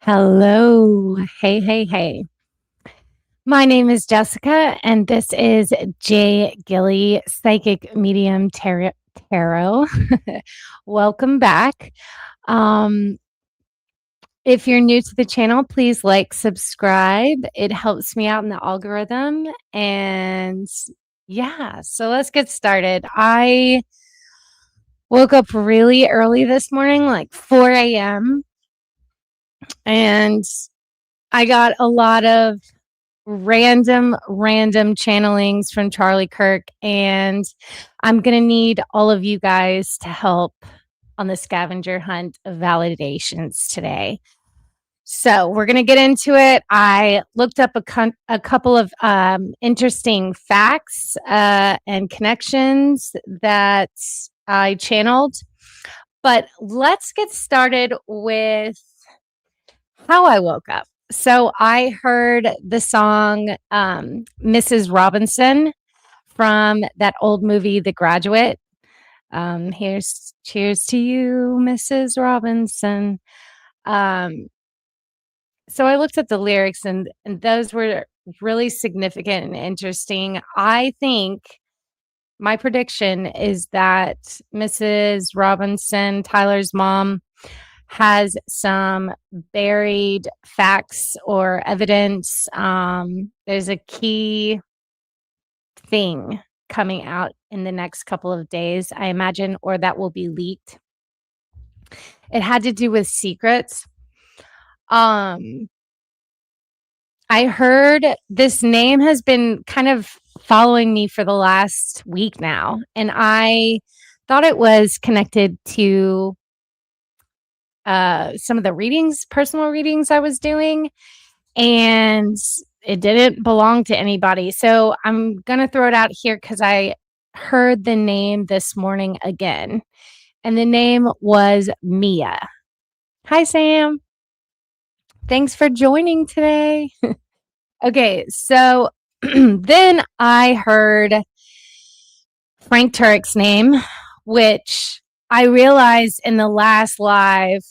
Hello. Hey, hey, hey. My name is Jessica, and this is Jay Gilly, Psychic Medium Tarot. Welcome back. Um, if you're new to the channel, please like, subscribe. It helps me out in the algorithm. And yeah, so let's get started. I woke up really early this morning, like 4 a.m., and I got a lot of random channelings from Charlie Kirk, and I'm going to need all of you guys to help on the scavenger hunt of validations today. So we're going to get into it. I looked up a couple of interesting facts and connections that I channeled, but let's get started with how I woke up. So I heard the song Mrs. Robinson from that old movie, The Graduate. Here's cheers to you, Mrs. Robinson. So I looked at the lyrics, and those were really significant and interesting. I think my prediction is that Mrs. Robinson, Tyler's mom, has some buried facts or evidence. There's a key thing coming out in the next couple of days, I imagine, or that will be leaked. It had to do with secrets. I heard this name has been kind of following me for the last week now, and I thought it was connected to some of the personal readings I was doing, and it didn't belong to anybody. So I'm going to throw it out here because I heard the name this morning again, and the name was Mia. Hi, Sam. Thanks for joining today. Okay, so then I heard Frank Turek's name, which I realized in the last live,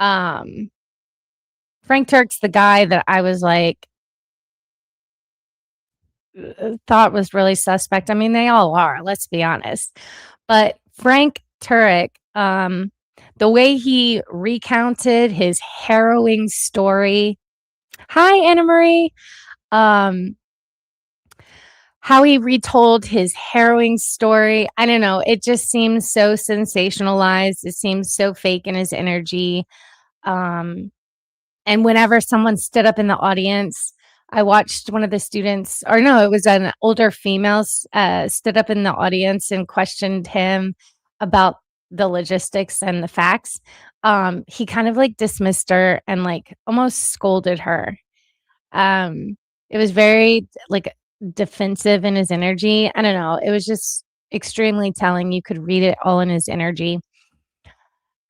Frank Turek's the guy that I was like, thought was really suspect. I mean, they all are, let's be honest. But Frank Turek, the way he recounted his harrowing story. Hi, Anna Marie. How he retold his harrowing story. I don't know. It just seems so sensationalized. It seems so fake in his energy. And whenever someone stood up in the audience, I watched one of the students, or no, it was an older female, stood up in the audience and questioned him about the logistics and the facts. He kind of like dismissed her and like almost scolded her. It was very like defensive in his energy. I don't know. It was just extremely telling. You could read it all in his energy.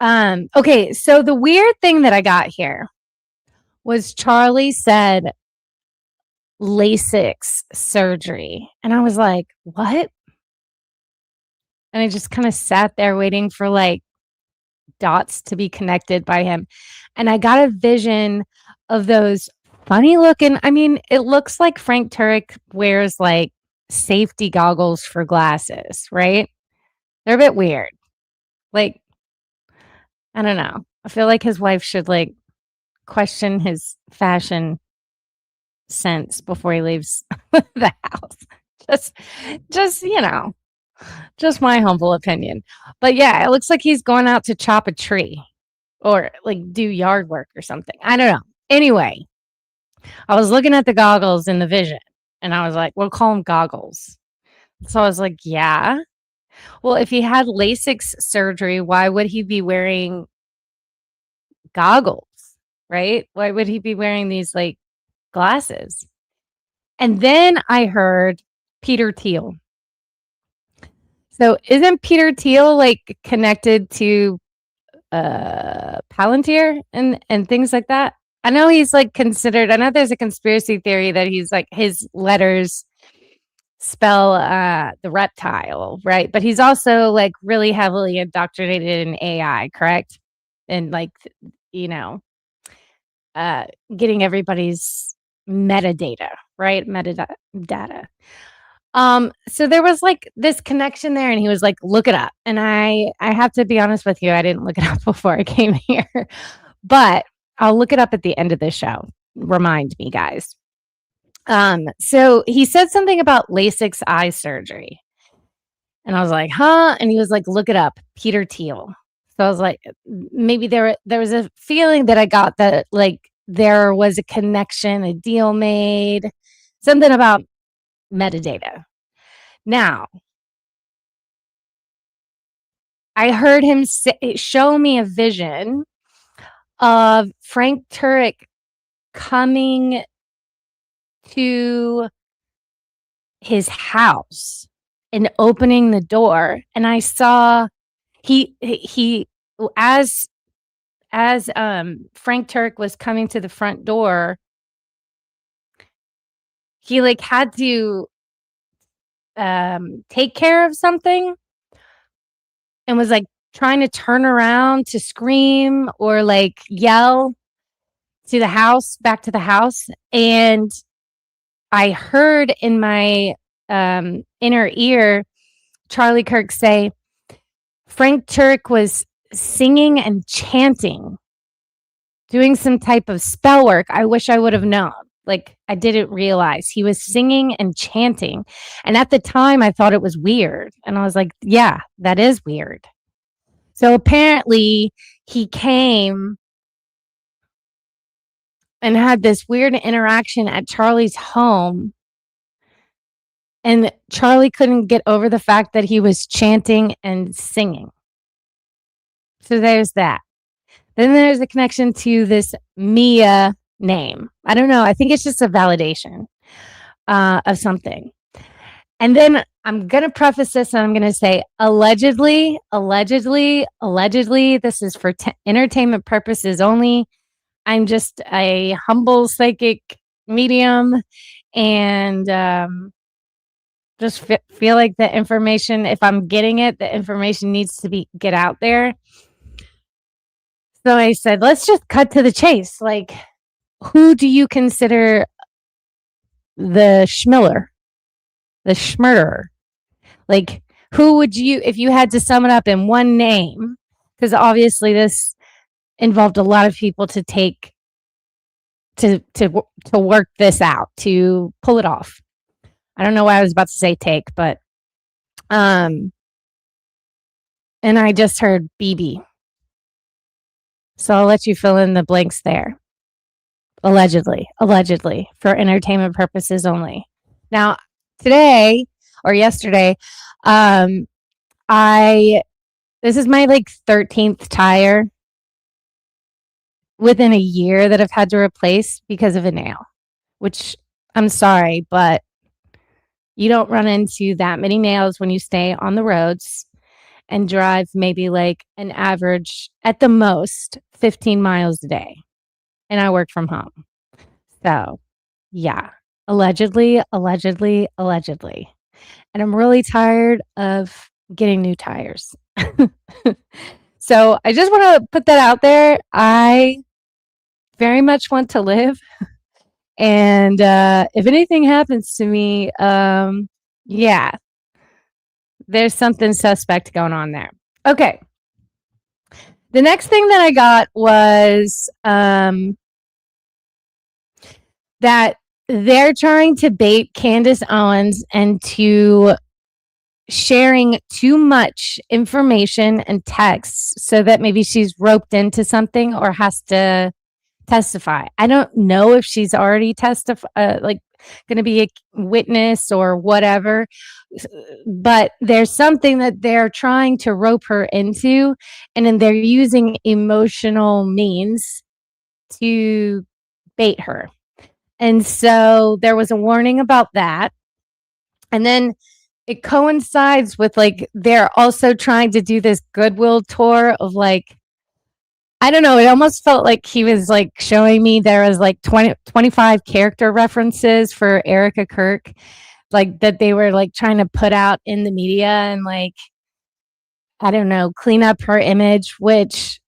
Okay, so the weird thing that I got here was Charlie said LASIK surgery. And I was like, what? And I just kind of sat there waiting for like dots to be connected by him. And I got a vision of those funny looking. I mean, it looks like Frank Turek wears like safety goggles for glasses, right? They're a bit weird. Like, I don't know. I feel like his wife should like question his fashion sense before he leaves the house. Just, just my humble opinion. But yeah, it looks like he's going out to chop a tree or like do yard work or something. I don't know. Anyway, I was looking at the goggles in the vision and I was like, we'll call them goggles. So I was like, yeah. Well, if he had LASIK surgery, why would he be wearing goggles, right? Why would he be wearing these like glasses? And then I heard Peter Thiel. So isn't Peter Thiel like connected to Palantir and things like that? I know he's like considered, I know there's a conspiracy theory that he's like his letters spell the reptile, right? But he's also like really heavily indoctrinated in AI, correct? And like, you know, getting everybody's metadata, right? Metadata. So there was like this connection there, and he was like, look it up. And I have to be honest with you, I didn't look it up before I came here, but I'll look it up at the end of the show. Remind me, guys. So he said something about LASIK eye surgery. And I was like, huh? And he was like, look it up, Peter Thiel. So I was like, maybe there was a feeling that I got that like there was a connection, a deal made, something about metadata. Now, I heard him show me a vision of Frank Turek coming to his house and opening the door, and I saw he as Frank Turek was coming to the front door, he like had to take care of something and was like trying to turn around to scream or like yell to the house, back to the house. And I heard in my inner ear Charlie Kirk say, Frank Turek was singing and chanting, doing some type of spell work. I wish I would have known. Like, I didn't realize he was singing and chanting. And at the time, I thought it was weird. And I was like, yeah, that is weird. So apparently, he came and had this weird interaction at Charlie's home. And Charlie couldn't get over the fact that he was chanting and singing. So there's that. Then there's a connection to this Mia name. I don't know. I think it's just a validation of something. And then I'm going to preface this and I'm going to say allegedly, this is for entertainment purposes only. I'm just a humble psychic medium and just feel like the information, if I'm getting it, the information needs to get out there. So I said, let's just cut to the chase. Like, who do you consider the schmurderer? Like, who would you, if you had to sum it up in one name, because obviously this involved a lot of people to take, to work this out, to pull it off. I don't know why I was about to say take, but, and I just heard BB. So I'll let you fill in the blanks there. Allegedly, for entertainment purposes only. Now, today or yesterday, this is my like 13th tire within a year that I've had to replace because of a nail, which I'm sorry, but you don't run into that many nails when you stay on the roads and drive maybe like an average at the most 15 miles a day. And I work from home. So yeah, allegedly. And I'm really tired of getting new tires. So I just want to put that out there. I very much want to live. And if anything happens to me, yeah, there's something suspect going on there. Okay. The next thing that I got was that they're trying to bait Candace Owens into sharing too much information and texts so that maybe she's roped into something or has to testify. I don't know if she's already like going to be a witness or whatever, but there's something that they're trying to rope her into, and then they're using emotional means to bait her. And so there was a warning about that. And then it coincides with like they're also trying to do this goodwill tour of like, I don't know, it almost felt like he was like showing me there was like 25 character references for Erica Kirk, like that they were like trying to put out in the media and like, I don't know, clean up her image, which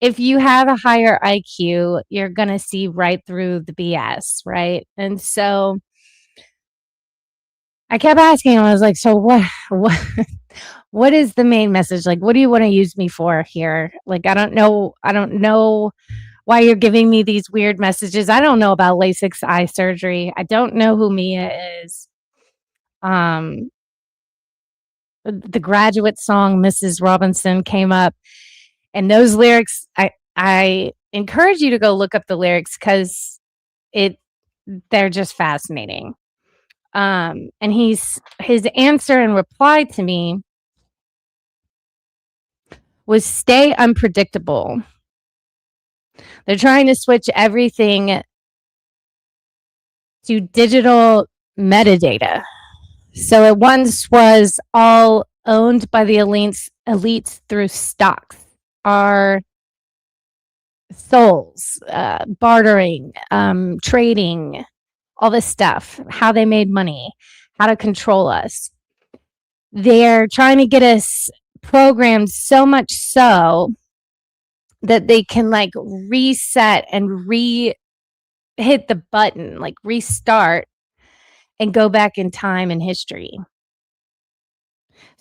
if you have a higher IQ, you're going to see right through the BS, right? And so I kept asking him, I was like, so what is the main message? Like, what do you want to use me for here? Like, I don't know why you're giving me these weird messages. I don't know about LASIK eye surgery. I don't know who Mia is. Um, the Graduate song, Mrs. Robinson, came up, and those lyrics, I encourage you to go look up the lyrics because it they're just fascinating. And his answer and reply to me was stay unpredictable. They're trying to switch everything to digital metadata. So it once was all owned by the elites through stocks, our souls, bartering, trading, all this stuff, how they made money, how to control us. They're trying to get us programmed so much so that they can like reset and hit the button, like restart and go back in time in history.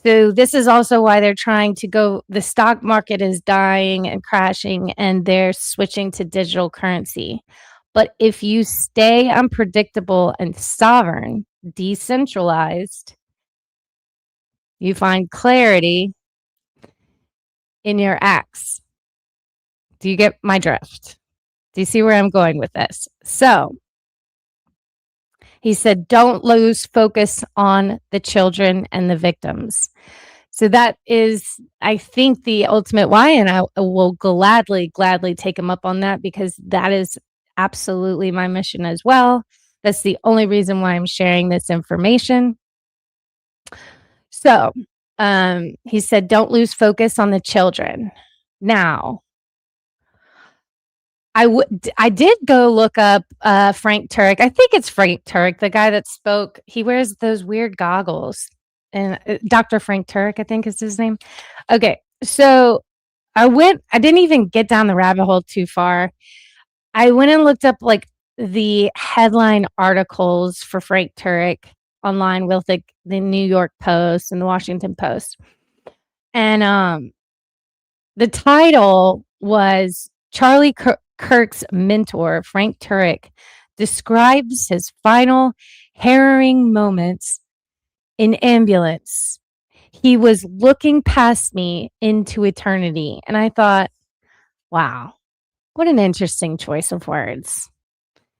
So this is also why they're trying to go, the stock market is dying and crashing and they're switching to digital currency. But if you stay unpredictable and sovereign, decentralized, you find clarity in your acts. Do you get my drift? Do you see where I'm going with this? So he said, don't lose focus on the children and the victims. So that is, I think, the ultimate why. And I will gladly take him up on that because that is absolutely my mission as well. That's the only reason why I'm sharing this information. So he said, don't lose focus on the children. Now, I did go look up Frank Turek. I think it's Frank Turek, the guy that spoke. He wears those weird goggles. And Dr. Frank Turek, I think is his name. Okay, so I didn't even get down the rabbit hole too far. I went and looked up like the headline articles for Frank Turek online with like the New York Post and the Washington Post. And the title was Charlie Kirk's mentor, Frank Turek, describes his final harrowing moments in ambulance. He was looking past me into eternity. And I thought, wow, what an interesting choice of words.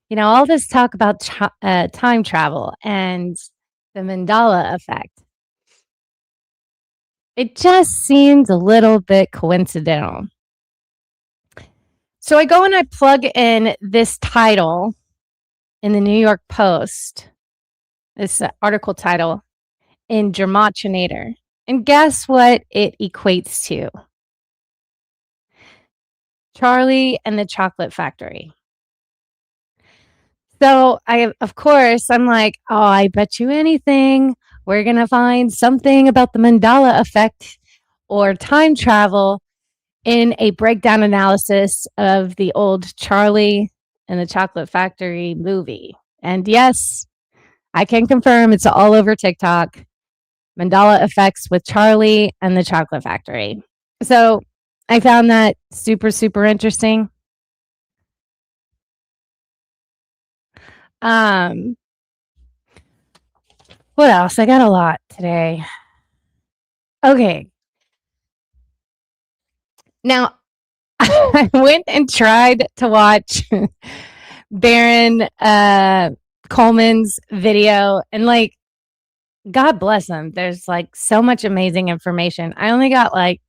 You know, all this talk about time travel and the Mandela effect. It just seems a little bit coincidental. So I go and I plug in this title in the New York Post, this article title in Germachinator. And guess what it equates to? Charlie and the Chocolate Factory. So of course, I'm like, oh, I bet you anything we're going to find something about the Mandela effect or time travel in a breakdown analysis of the old Charlie and the Chocolate Factory movie. And yes, I can confirm it's all over TikTok. Mandela effects with Charlie and the Chocolate Factory. So I found that super, super interesting. What else? I got a lot today. Okay. Now, I went and tried to watch Baron Coleman's video, and like, God bless him. There's like so much amazing information. I only got like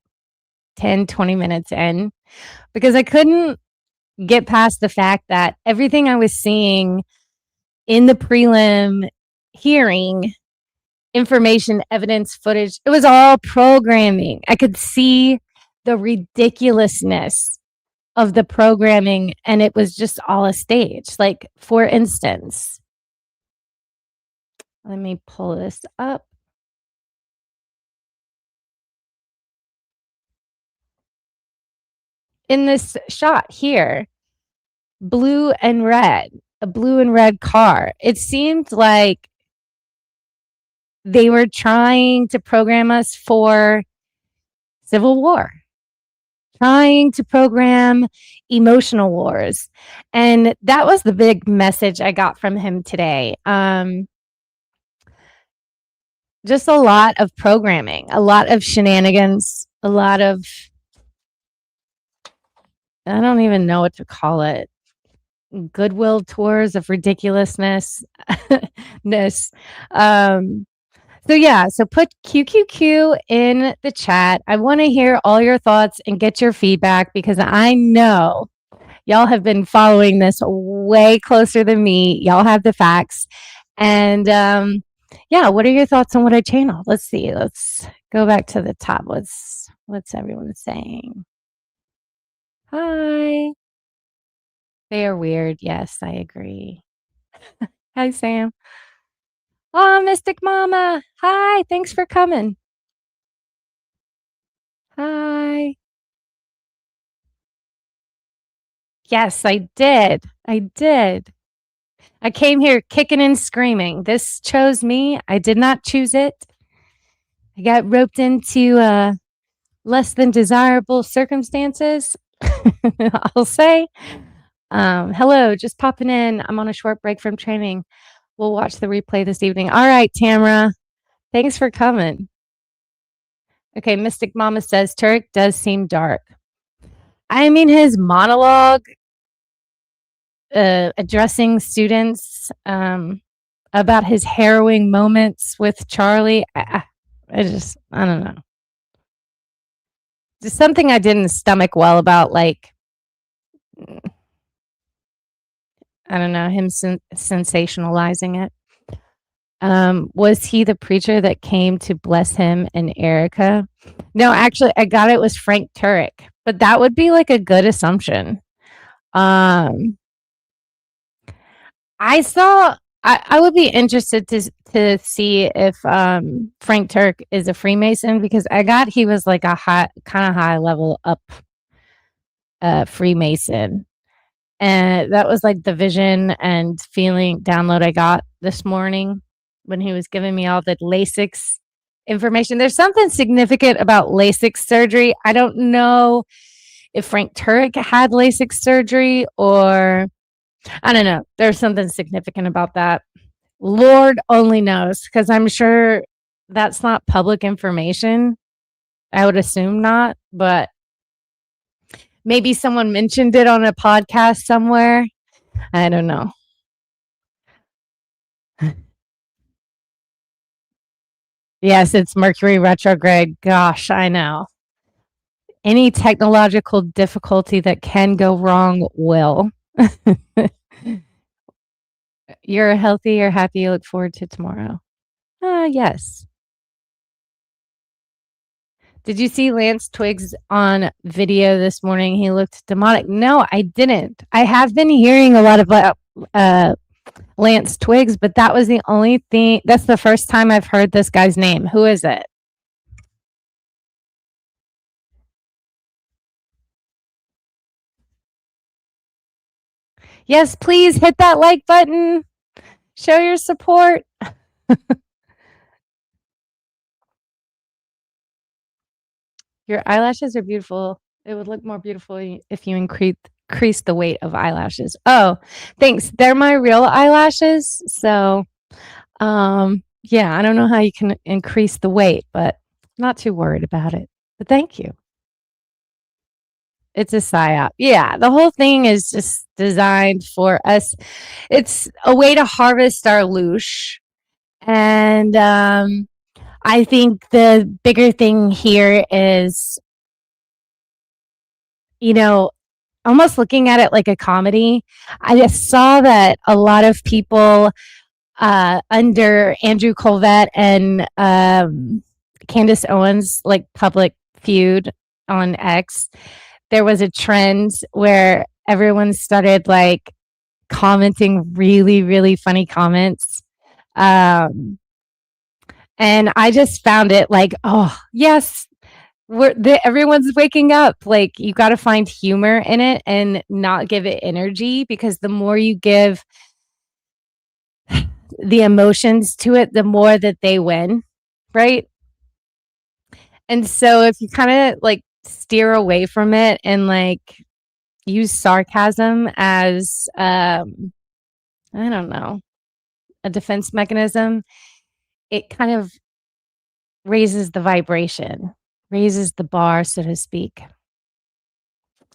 10, 20 minutes in because I couldn't get past the fact that everything I was seeing in the prelim hearing, information, evidence, footage, it was all programming. I could see the ridiculousness of the programming, and it was just all a stage. Like, for instance, let me pull this up. in this shot here, blue and red, a blue and red car. It seemed like they were trying to program us for civil war, trying to program emotional wars. And that was the big message I got from him today. Just a lot of programming, a lot of shenanigans, a lot of, I don't even know what to call it, goodwill tours of ridiculousness. So yeah, so put QQQ in the chat. I want to hear all your thoughts and get your feedback, because I know y'all have been following this way closer than me. Y'all have the facts. And yeah, what are your thoughts on what I channeled? Let's see. Let's go back to the top. What's everyone saying? Hi. They are weird. Yes, I agree. Hi, Sam. Oh, Mystic Mama. Hi. Thanks for coming. Hi. Yes, I did. I did. I came here kicking and screaming. This chose me. I did not choose it. I got roped into less than desirable circumstances, I'll say. Hello, just popping in. I'm on a short break from training. We'll watch the replay this evening. All right, Tamara. Thanks for coming. Okay, Mystic Mama says Turek does seem dark. I mean, his monologue addressing students about his harrowing moments with Charlie, I don't know. Just something I didn't stomach well about, like, I don't know, him sensationalizing it. Was he the preacher that came to bless him and Erica? No, actually, I got it was Frank Turek, but that would be like a good assumption. I would be interested to see if Frank Turek is a Freemason, because I got he was like a high level up Freemason. And that was like the vision and feeling download I got this morning when he was giving me all the LASIK information. There's something significant about LASIK surgery. I don't know if Frank Turek had LASIK surgery, or I don't know. There's something significant about that. Lord only knows, because I'm sure that's not public information. I would assume not, but maybe someone mentioned it on a podcast somewhere. I don't know. Yes, it's Mercury retrograde. Gosh, I know. Any technological difficulty that can go wrong will. You're healthy, you're happy, you look forward to tomorrow. Yes. Did you see Lance Twiggs on video this morning? He looked demonic. No, I didn't. I have been hearing a lot about Lance Twiggs, but that was the only thing. That's the first time I've heard this guy's name. Who is it? Yes, please hit that like button. Show your support. Your eyelashes are beautiful. It would look more beautiful if you increase the weight of eyelashes. Oh, thanks. They're my real eyelashes. So, yeah, I don't know how you can increase the weight, but I'm not too worried about it. But thank you. It's a psyop. Yeah, the whole thing is just designed for us. It's a way to harvest our loosh. And I think the bigger thing here is, almost looking at it like a comedy. I just saw that a lot of people under Andrew Colvett and Candace Owens, like public feud on X, there was a trend where everyone started like commenting really, really funny comments. And I just found it like, oh, yes, everyone's waking up. Like, you got to find humor in it and not give it energy, because the more you give the emotions to it, the more that they win, right? And so if you kind of like steer away from it and like use sarcasm as I don't know, a defense mechanism, it kind of raises the vibration, raises the bar, so to speak.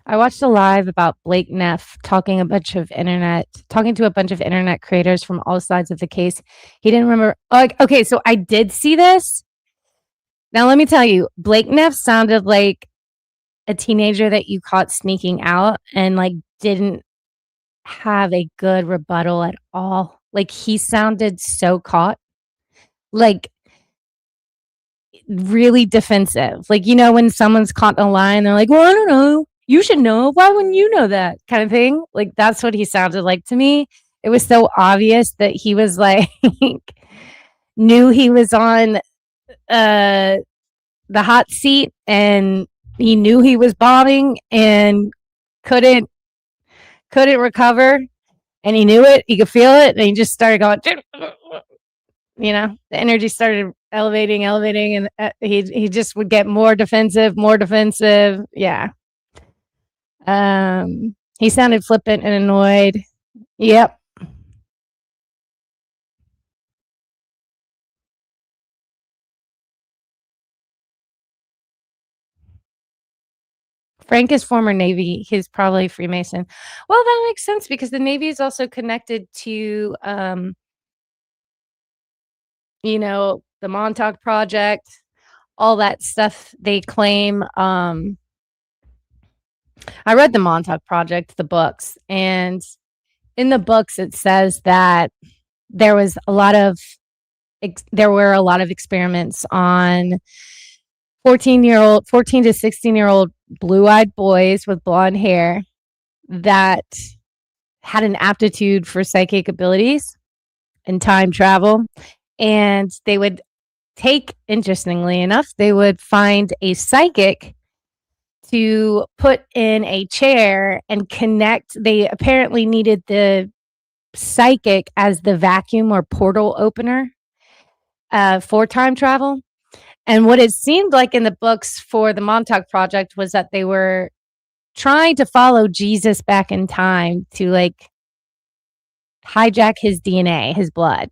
I watched a live about Blake Neff talking to a bunch of internet creators from all sides of the case. He didn't remember. Like, okay, so I did see this. Now let me tell you, Blake Neff sounded like a teenager that you caught sneaking out and like didn't have a good rebuttal at all. Like, he sounded so caught, like really defensive. Like, you know, when someone's caught in a lie and they're like, well, I don't know. You should know. Why wouldn't you know that, kind of thing? Like, that's what he sounded like to me. It was so obvious that he was like, knew he was on the hot seat, and he knew he was bombing and couldn't recover, and he knew it. He could feel it, and he just started going, you know, the energy started elevating, and he just would get more defensive. Yeah. He sounded flippant and annoyed. Yep. Frank is former Navy. He's probably Freemason. Well, that makes sense, because the Navy is also connected to, you know, the Montauk Project, all that stuff they claim. I read the Montauk Project, the books, and in the books it says that there were a lot of experiments on 14 to 16-year-old blue-eyed boys with blonde hair that had an aptitude for psychic abilities and time travel. And they would interestingly enough, they would find a psychic to put in a chair and connect. They apparently needed the psychic as the vacuum or portal opener for time travel. And what it seemed like in the books for the Montauk Project was that they were trying to follow Jesus back in time to like hijack his DNA, his blood.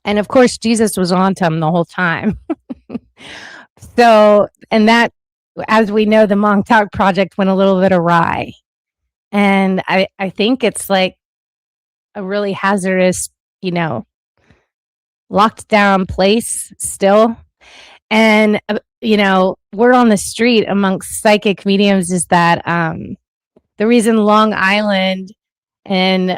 And of course, Jesus was on to him the whole time. So, and that, as we know, the Montauk Project went a little bit awry. And I think it's like a really hazardous, you know, locked down place still. And, you know, word on the street amongst psychic mediums is that the reason Long Island and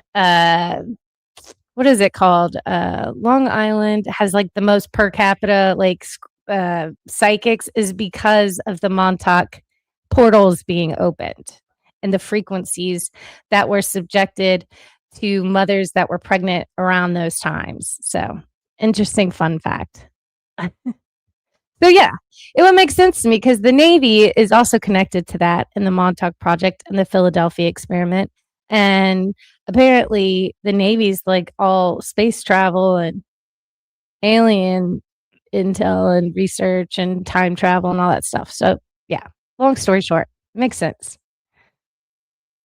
what is it called? Long Island has like the most per capita like psychics is because of the Montauk portals being opened and the frequencies that were subjected to mothers that were pregnant around those times. So, interesting fun fact. So yeah, it would make sense to me, because the Navy is also connected to that in the Montauk Project and the Philadelphia experiment. And apparently the Navy's like all space travel and alien intel and research and time travel and all that stuff. So yeah, long story short, makes sense.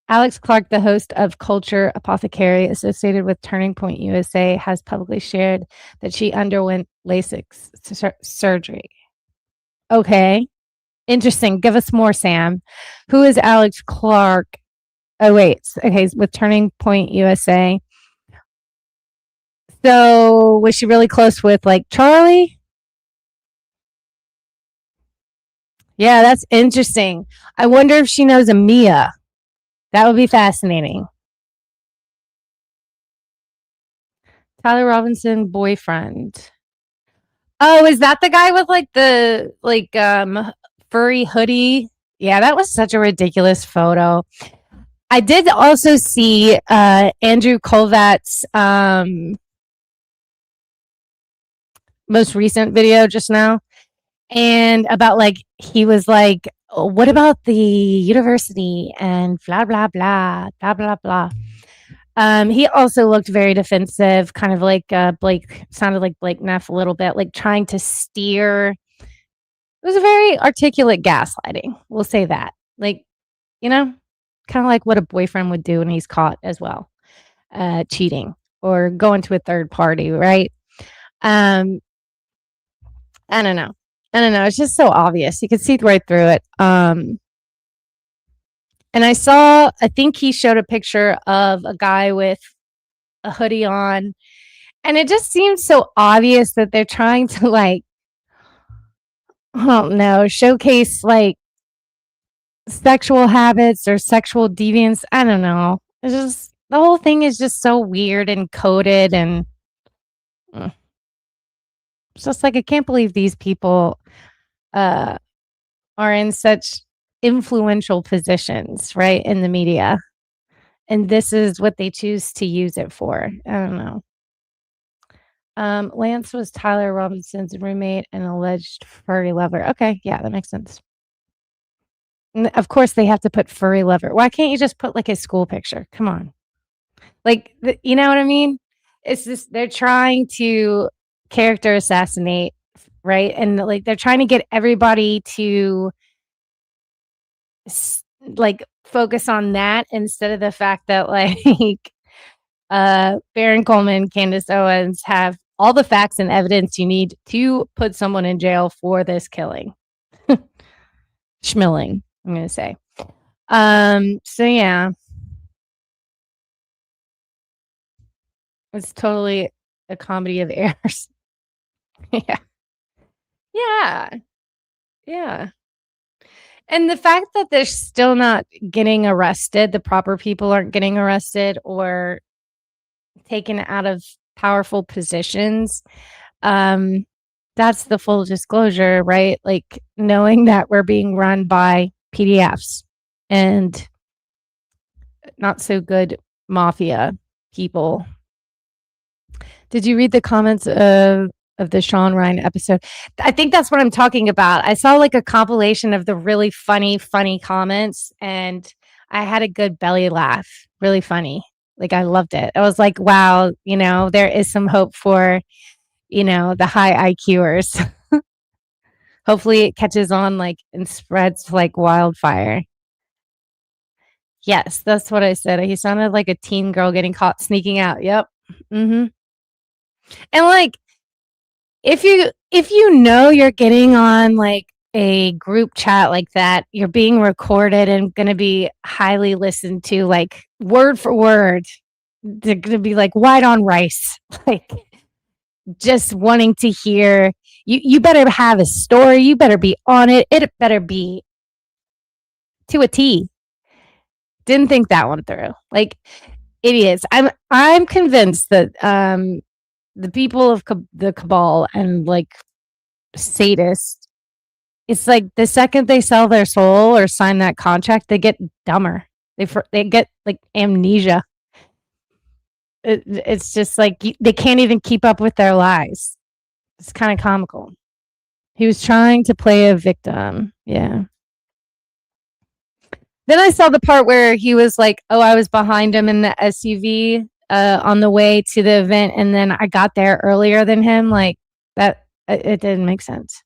Alex Clark, the host of Culture Apothecary associated with Turning Point USA, has publicly shared that she underwent LASIK surgery. Okay. Interesting. Give us more, Sam. Who is Alex Clark? Oh, wait. Okay. With Turning Point USA. So was she really close with like Charlie? Yeah, that's interesting. I wonder if she knows a Mia. That would be fascinating. Tyler Robinson boyfriend. Oh, is that the guy with like the furry hoodie? Yeah, that was such a ridiculous photo. I did also see Andrew Kolvat's most recent video just now, and about like he was like, "Oh, what about the university and blah blah blah blah blah blah." He also looked very defensive, kind of like Blake, sounded like Blake Neff a little bit, like trying to steer. It was a very articulate gaslighting. We'll say that. Like, you know, kind of like what a boyfriend would do when he's caught as well, cheating or going to a third party, right? Um, I don't know. I don't know. It's just so obvious. You can see right through it. And I think he showed a picture of a guy with a hoodie on, and it just seems so obvious that they're trying to like, I don't know, showcase like sexual habits or sexual deviance. I don't know. It's just the whole thing is just so weird and coded, and mm, it's just like I can't believe these people uh are in such influential positions, right, in the media. And this is what they choose to use it for. I don't know. Lance was Tyler Robinson's roommate and alleged furry lover. Okay, yeah, that makes sense. And of course, they have to put furry lover. Why can't you just put like a school picture? Come on, like you know what I mean? It's just they're trying to character assassinate, right? And like they're trying to get everybody to like focus on that instead of the fact that like Baron Coleman, Candace Owens have all the facts and evidence you need to put someone in jail for this killing. Schmilling, I'm gonna say. So yeah, it's totally a comedy of errors. Yeah. Yeah. Yeah. And the fact that they're still not getting arrested, the proper people aren't getting arrested or taken out of powerful positions. Um, that's the full disclosure, right? Like knowing that we're being run by PDFs and not so good mafia people. Did you read the comments of the Sean Ryan episode? I think that's what I'm talking about. I saw like a compilation of the really funny comments, and I had a good belly laugh. Really funny. Like I loved it. I was like, wow, there is some hope for, the high IQers. Hopefully it catches on like and spreads like wildfire. Yes, that's what I said. He sounded like a teen girl getting caught sneaking out. Yep. Mm-hmm. And like if you know you're getting on like a group chat like that, you're being recorded and going to be highly listened to, like word for word. They're going to be like white on rice, like just wanting to hear you better have a story, you better be on it, it better be to a T. Didn't think that one through. Like idiots. I'm convinced that the people of the cabal and like sadists, it's like the second they sell their soul or sign that contract, they get dumber. They get like amnesia. It's just like they can't even keep up with their lies. It's kind of comical. He was trying to play a victim. Yeah. Then I saw the part where he was like, "Oh, I was behind him in the SUV on the way to the event, and then I got there earlier than him." Like that, it didn't make sense.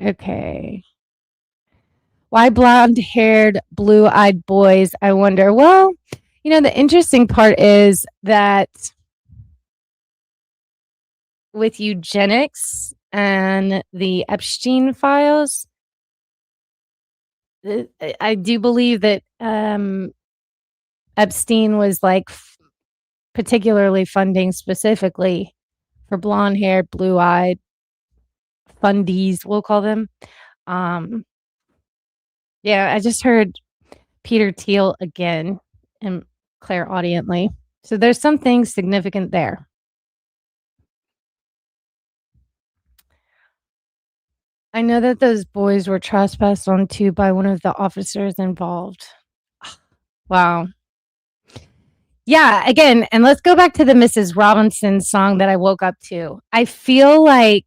Okay. Why blonde-haired, blue-eyed boys? I wonder. Well, the interesting part is that with eugenics and the Epstein files, I do believe that Epstein was like particularly funding specifically for blonde-haired, blue-eyed fundies, we'll call them. Um, yeah, I just heard Peter Thiel again and clairaudiently. So there's something significant there. I know that those boys were trespassed onto by one of the officers involved. Wow. Yeah, again, and let's go back to the Mrs. Robinson song that I woke up to. I feel like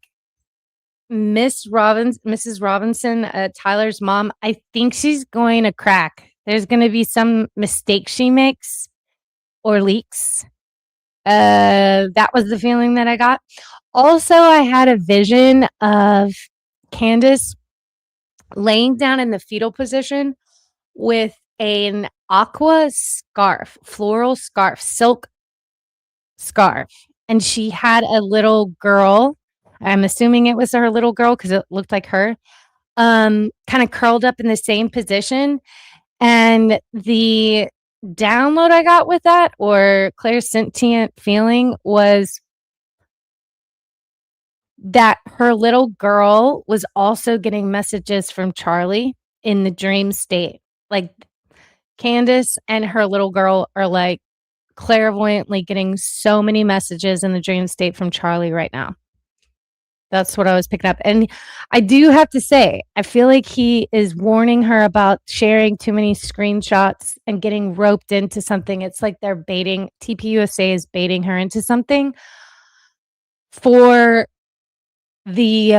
Mrs. Robinson, Tyler's mom, I think she's going to crack. There's going to be some mistake she makes or leaks. That was the feeling that I got. Also, I had a vision of Candace laying down in the fetal position with an aqua scarf, floral scarf, silk scarf. And she had a little girl. I'm assuming it was her little girl because it looked like her, kind of curled up in the same position. And the download I got with that, or clairsentient feeling, was that her little girl was also getting messages from Charlie in the dream state. Like Candace and her little girl are like clairvoyantly getting so many messages in the dream state from Charlie right now. That's what I was picking up. And I do have to say, I feel like he is warning her about sharing too many screenshots and getting roped into something. It's like they're baiting, TPUSA is baiting her into something for the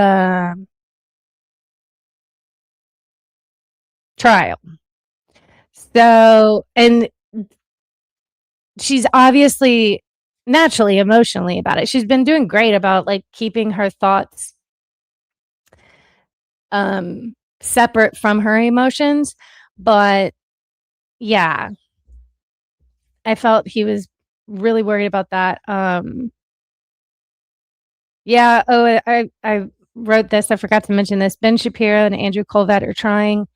trial. So, and she's obviously naturally emotionally about it. She's been doing great about like keeping her thoughts separate from her emotions, but yeah, I felt he was really worried about that. Yeah, oh, I wrote this, I forgot to mention this. Ben Shapiro and Andrew Colvett are trying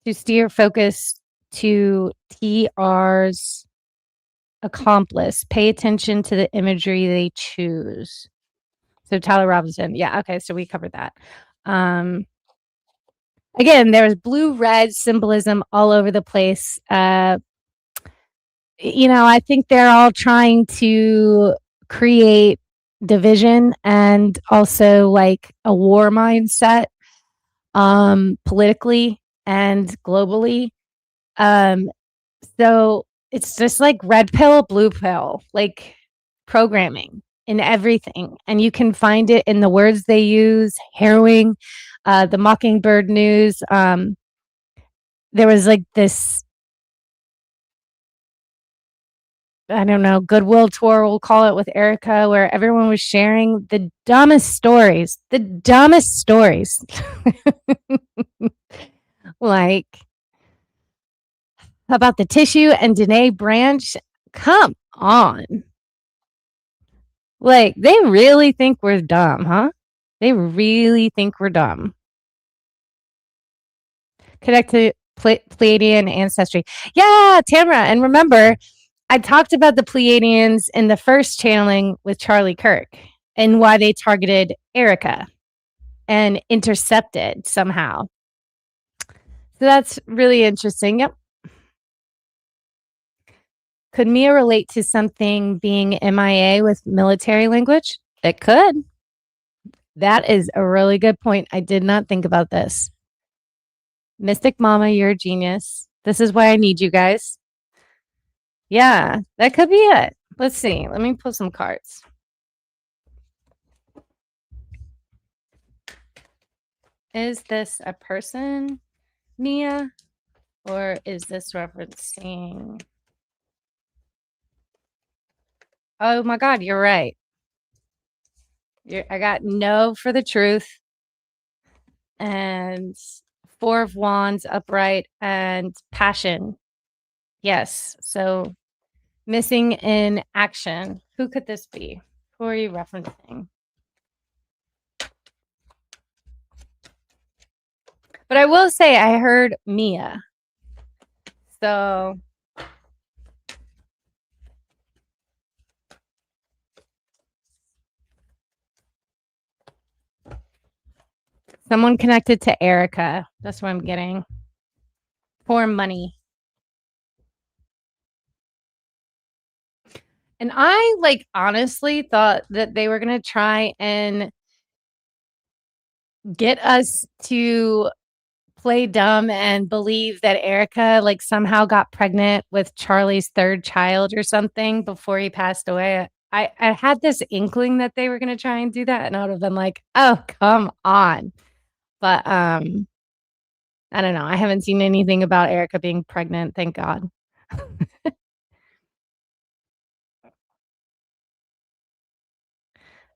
to steer focus to TR's accomplice. Pay attention to the imagery they choose. So Tyler Robinson. Yeah, okay, so we covered that. Again, there's blue red symbolism all over the place. I think they're all trying to create division and also like a war mindset, politically and globally. So it's just like red pill, blue pill, like programming in everything. And you can find it in the words they use, harrowing, the Mockingbird news. There was like this, I don't know, goodwill tour, we'll call it, with Erica, where everyone was sharing the dumbest stories, like about the tissue and Danae Branch. Come on. Like, they really think we're dumb, huh? They really think we're dumb. Connect to Pleiadian ancestry. Yeah, Tamara. And remember, I talked about the Pleiadians in the first channeling with Charlie Kirk and why they targeted Erica and intercepted somehow. So that's really interesting. Yep. Could Mia relate to something being MIA with military language? It could. That is a really good point. I did not think about this. Mystic Mama, you're a genius. This is why I need you guys. Yeah, that could be it. Let's see. Let me pull some cards. Is this a person, Mia? Or is this referencing? Oh my God, you're right. I got no for the truth. And Four of Wands upright and passion. Yes. So missing in action. Who could this be? Who are you referencing? But I will say I heard Mia. So someone connected to Erica. That's what I'm getting. For money. And I honestly thought that they were going to try and get us to play dumb and believe that Erica like somehow got pregnant with Charlie's third child or something before he passed away. I had this inkling that they were going to try and do that, and I would have been like, "Oh, come on." But I don't know. I haven't seen anything about Erica being pregnant, thank God.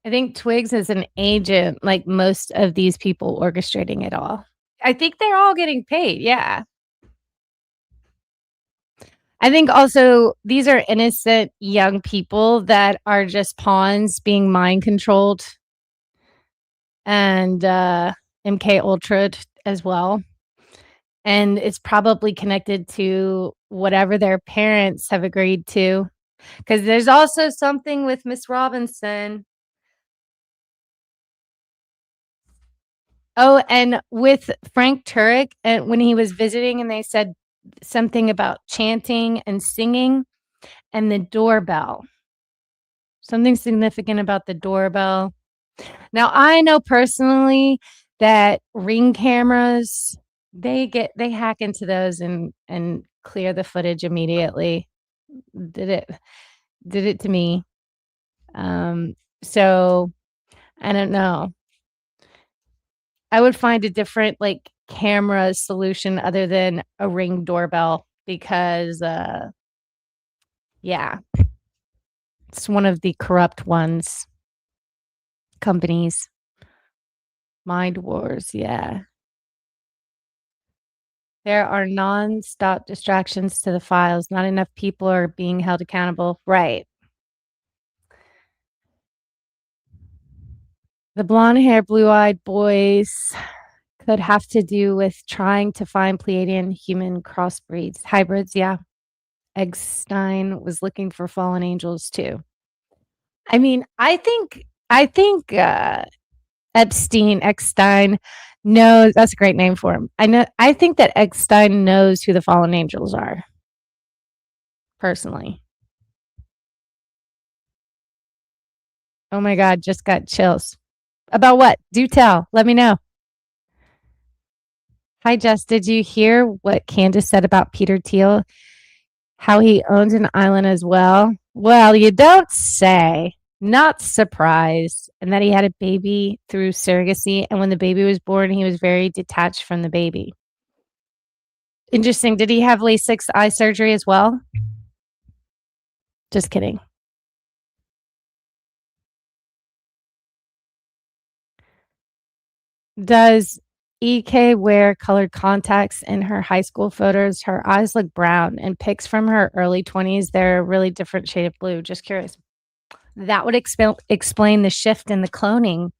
I think Twigs is an agent like most of these people orchestrating it all. I think they're all getting paid. Yeah. I think also these are innocent young people that are just pawns being mind controlled and MK Ultra as well. And it's probably connected to whatever their parents have agreed to. Because there's also something with Miss Robinson. Oh, and with Frank Turek, and when he was visiting, and they said something about chanting and singing and the doorbell. Something significant about the doorbell. Now, I know personally that Ring cameras, they hack into those and clear the footage immediately. Did it did it to me. So I don't know. I would find a different like camera solution other than a Ring doorbell because yeah, it's one of the corrupt ones companies. Mind Wars, yeah. There are non-stop distractions to the files. Not enough people are being held accountable. Right. The blonde hair, blue eyed boys could have to do with trying to find Pleiadian human crossbreeds, hybrids. Yeah. Eggstein was looking for fallen angels too. I mean, I think Eckstein knows that's a great name for him. I think that Eckstein knows who the fallen angels are, personally. Oh my God, just got chills. About what? Do tell. Let me know. Hi, Jess. Did you hear what Candace said about Peter Thiel? How he owns an island as well? Well, you don't say. Not surprised. And that he had a baby through surrogacy. And when the baby was born, he was very detached from the baby. Interesting. Did he have LASIK eye surgery as well? Just kidding. Does EK wear colored contacts in her high school photos? Her eyes look brown, and pics from her early 20s, they're a really different shade of blue. Just curious. That would explain the shift in the cloning,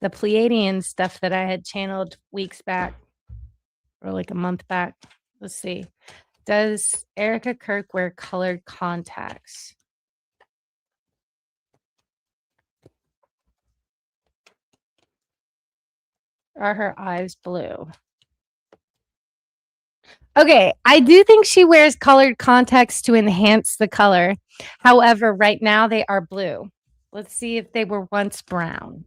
the Pleiadian stuff that I had channeled weeks back or like a month back. Let's see. Does Erica Kirk wear colored contacts? Are her eyes blue? Okay, I do think she wears colored contacts to enhance the color. However, right now they are blue. Let's see if they were once brown.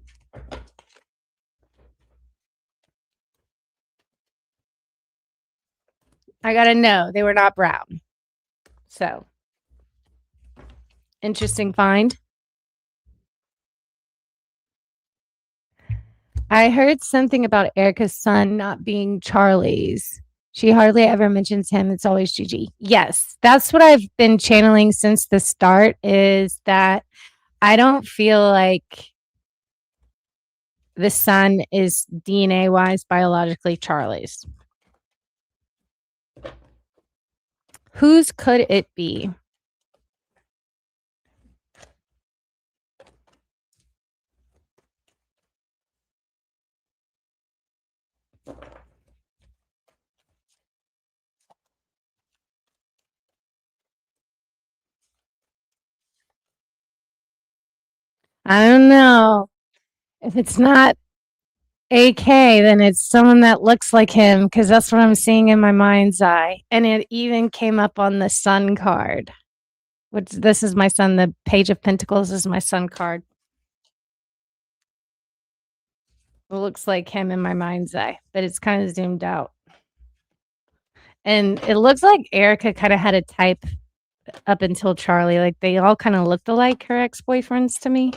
I gotta know they were not brown. So, interesting find. I heard something about Erica's son not being Charlie's. She hardly ever mentions him. It's always Gigi. Yes, that's what I've been channeling since the start is that I don't feel like the son is DNA wise biologically Charlie's. Whose could it be? I don't know. If it's not AK, then it's someone that looks like him because that's what I'm seeing in my mind's eye. And it even came up on the sun card, which this is my sun. The Page of Pentacles is my sun card. It looks like him in my mind's eye, but it's kind of zoomed out. And it looks like Erica kind of had a type up until Charlie. Like they all kind of looked alike, her ex-boyfriends to me.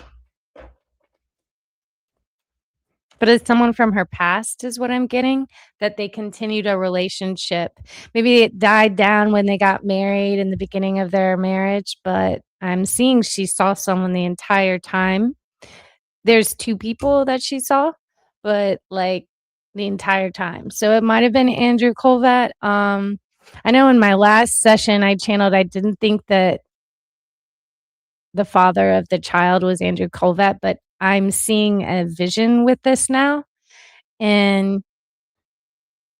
But it's someone from her past is what I'm getting, that they continued a relationship. Maybe it died down when they got married in the beginning of their marriage, but I'm seeing she saw someone the entire time. There's 2 people that she saw, but like the entire time. So it might have been Andrew Colvat. I know in my last session I channeled, I didn't think that the father of the child was Andrew Colvat, but I'm seeing a vision with this now. And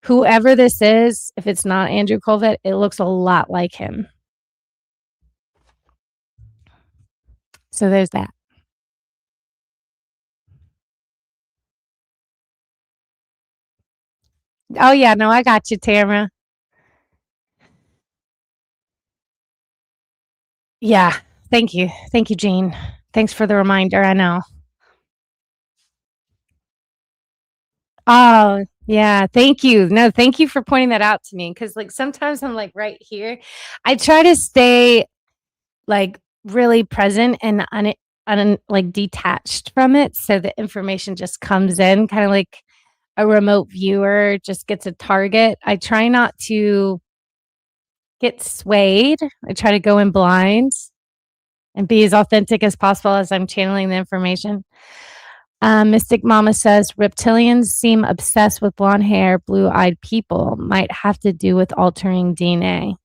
whoever this is, if it's not Andrew Colvat, it looks a lot like him. So there's that. Oh, yeah. No, I got you, Tamara. Yeah. Thank you. Thank you, Jean. Thanks for the reminder. I know. Oh, yeah. Thank you. No, thank you for pointing that out to me. Cause like sometimes I'm like right here. I try to stay like really present and like detached from it. So the information just comes in kind of like a remote viewer just gets a target. I try not to get swayed. I try to go in blind and be as authentic as possible as I'm channeling the information. Mystic Mama says reptilians seem obsessed with blonde hair, blue eyed people. Might have to do with altering DNA.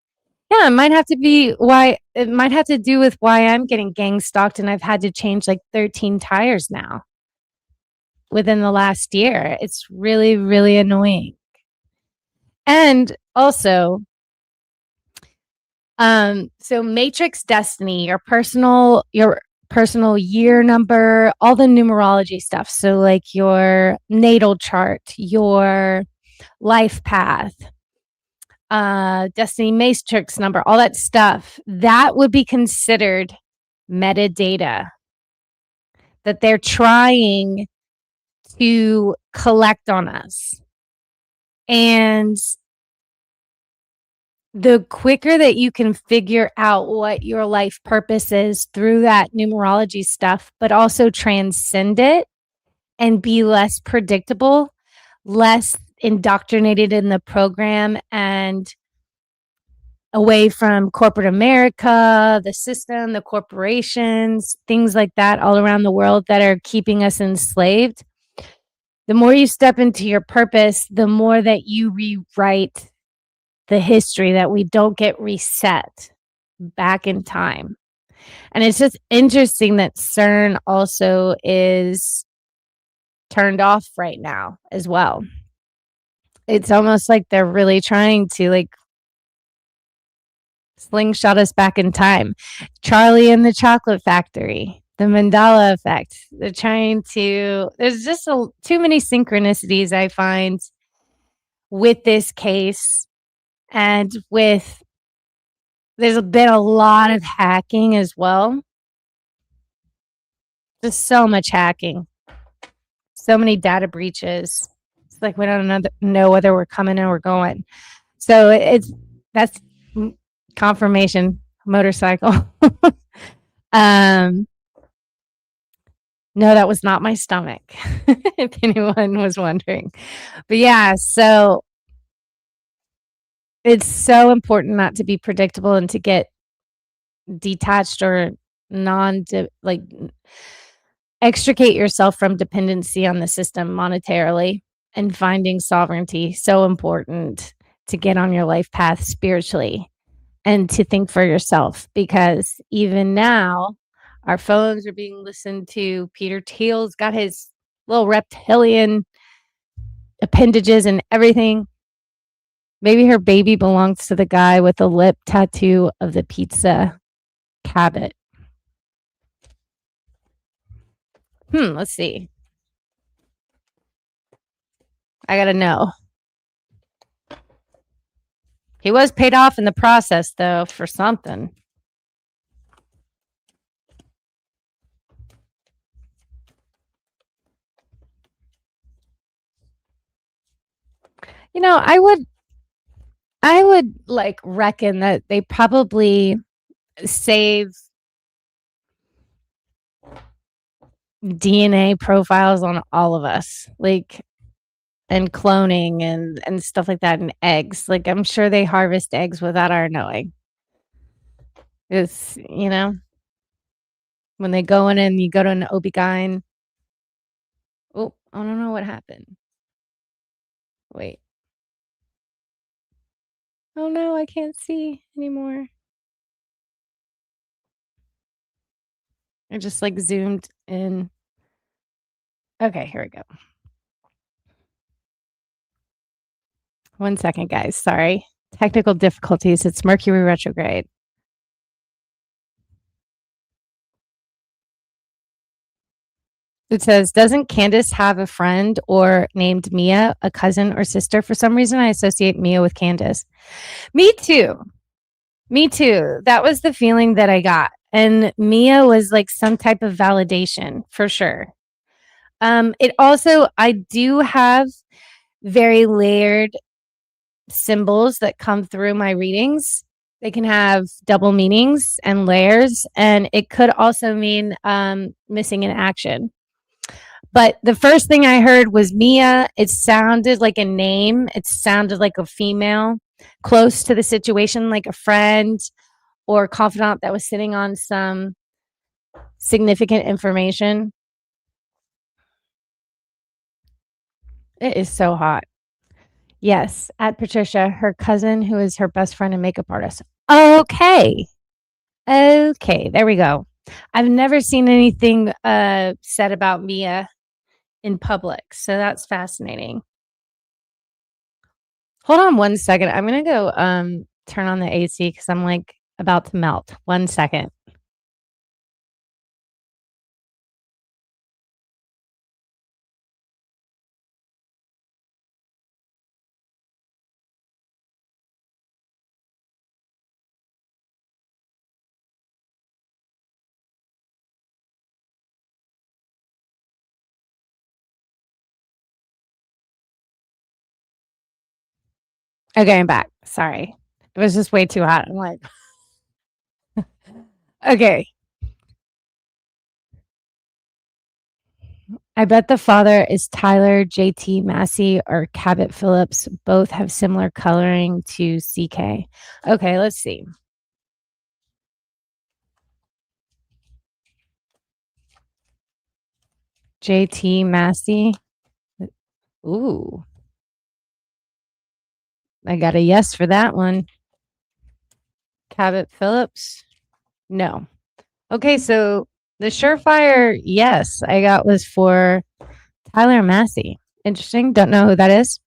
Yeah, it might have to be why it might have to do with why I'm getting gang stalked and I've had to change like 13 tires now within the last year. It's really, really annoying. And also, so Matrix Destiny, your personal year number, all the numerology stuff. So like your natal chart, your life path, Destiny Matrix number, all that stuff, that would be considered metadata that they're trying to collect on us. And the quicker that you can figure out what your life purpose is through that numerology stuff, but also transcend it and be less predictable, less indoctrinated in the program and away from corporate America, the system, the corporations, things like that all around the world that are keeping us enslaved. The more you step into your purpose, the more that you rewrite the history, that we don't get reset back in time. And it's just interesting that CERN also is turned off right now as well. It's almost like they're really trying to like slingshot us back in time. Charlie and the Chocolate Factory, the Mandela effect. They're trying to, there's just too many synchronicities I find with this case. And there's been a lot of hacking as well. Just so much hacking, so many data breaches. It's like we don't know whether we're coming or we're going. So that's confirmation motorcycle. No, that was not my stomach, if anyone was wondering. But yeah, so it's so important not to be predictable and to get detached or like extricate yourself from dependency on the system monetarily and finding sovereignty. So important to get on your life path spiritually and to think for yourself, because even now our phones are being listened to. Peter Thiel's got his little reptilian appendages and everything. Maybe her baby belongs to the guy with the lip tattoo of the pizza Cabot. Let's see. I gotta know. He was paid off in the process, though, for something. You know, I would like reckon that they probably save DNA profiles on all of us, like and cloning and stuff like that, and eggs. Like I'm sure they harvest eggs without our knowing. It's when they go in and you go to an OB-GYN. Oh, I don't know what happened. Wait. Oh no, I can't see anymore. I just like zoomed in. Okay, here we go. 1 second, guys. Sorry. Technical difficulties. It's Mercury retrograde. It says, doesn't Candace have a friend or named Mia, a cousin or sister? For some reason, I associate Mia with Candace. Me too. Me too. That was the feeling that I got. And Mia was like some type of validation for sure. It also, I do have very layered symbols that come through my readings. They can have double meanings and layers, and it could also mean missing in action. But the first thing I heard was Mia. It sounded like a name. It sounded like a female close to the situation, like a friend or confidant that was sitting on some significant information. It is so hot. Yes, at Patricia, her cousin, who is her best friend and makeup artist. Okay. Okay, there we go. I've never seen anything said about Mia in public, so that's fascinating. Hold on 1 second. I'm gonna go turn on the AC because I'm like about to melt. 1 second. Okay, I'm back. Sorry. It was just way too hot. I'm like, okay. I bet the father is Tyler JT Massey or Cabot Phillips. Both have similar coloring to CK. Okay, let's see. JT Massey. Ooh. I got a yes for that one. Cabot Phillips. No. Okay, so the surefire yes I got was for Tyler Massey. Interesting. Don't know who that is.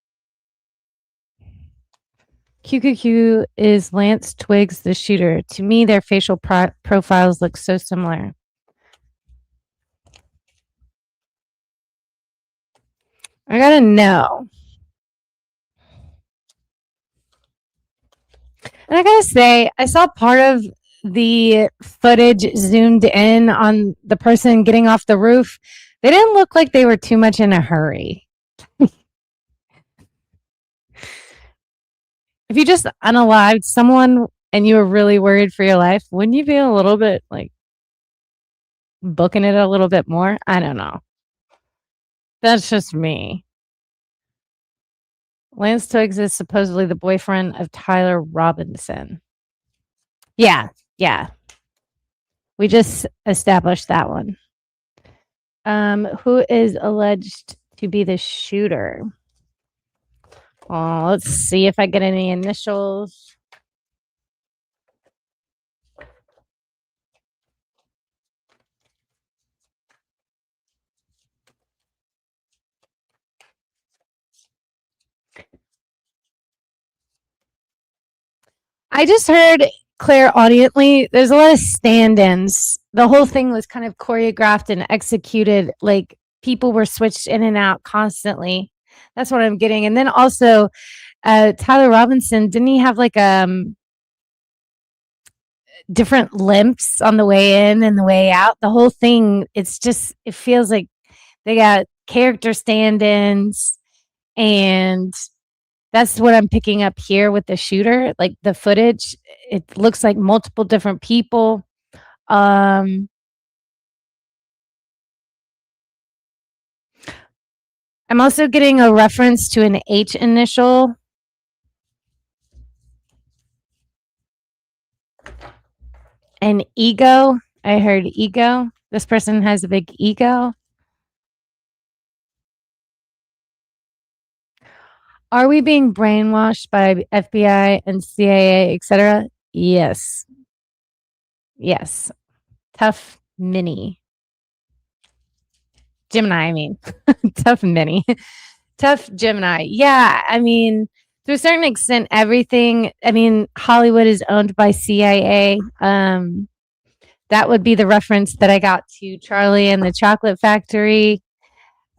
QQQ is Lance Twiggs, the shooter. To me, their facial profiles look so similar. I gotta know. And I gotta say, I saw part of the footage zoomed in on the person getting off the roof. They didn't look like they were too much in a hurry. If you just unalived someone and you were really worried for your life, wouldn't you be a little bit like booking it a little bit more? I don't know. That's just me. Lance Twiggs is supposedly the boyfriend of Tyler Robinson. Yeah, yeah. We just established that one. Who is alleged to be the shooter? Oh, let's see if I get any initials. I just heard clairaudiently there's a lot of stand-ins. The whole thing was kind of choreographed and executed, like people were switched in and out constantly. That's what I'm getting. And then also Tyler Robinson, didn't he have like different limps on the way in and the way out? The whole thing, it's just it feels like they got character stand-ins and That's what I'm picking up here with the shooter. Like the footage, it looks like multiple different people. I'm also getting a reference to an H initial. An ego. I heard ego. This person has a big ego. Are we being brainwashed by FBI and CIA, etc.? Yes. Yes. Tough mini. Gemini, I mean. Tough mini. Tough Gemini. Yeah, I mean, to a certain extent, everything, I mean, Hollywood is owned by CIA. That would be the reference that I got to Charlie and the Chocolate Factory,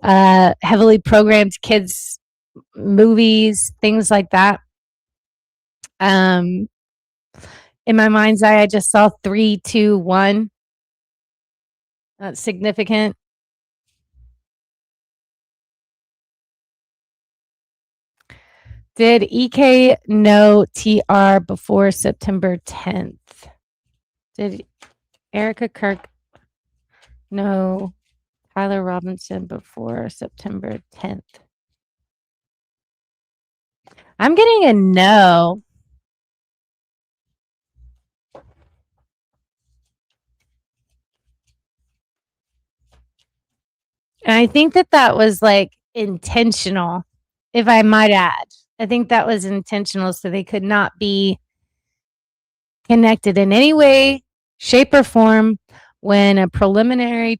heavily programmed kids movies, things like that. In my mind's eye, I just saw 3, 2, 1. That's significant. Did EK know TR before September 10th? Did Erica Kirk know Tyler Robinson before September 10th? I'm getting a no. And I think that that was like intentional, if I might add. I think that was intentional so they could not be connected in any way, shape, or form when a preliminary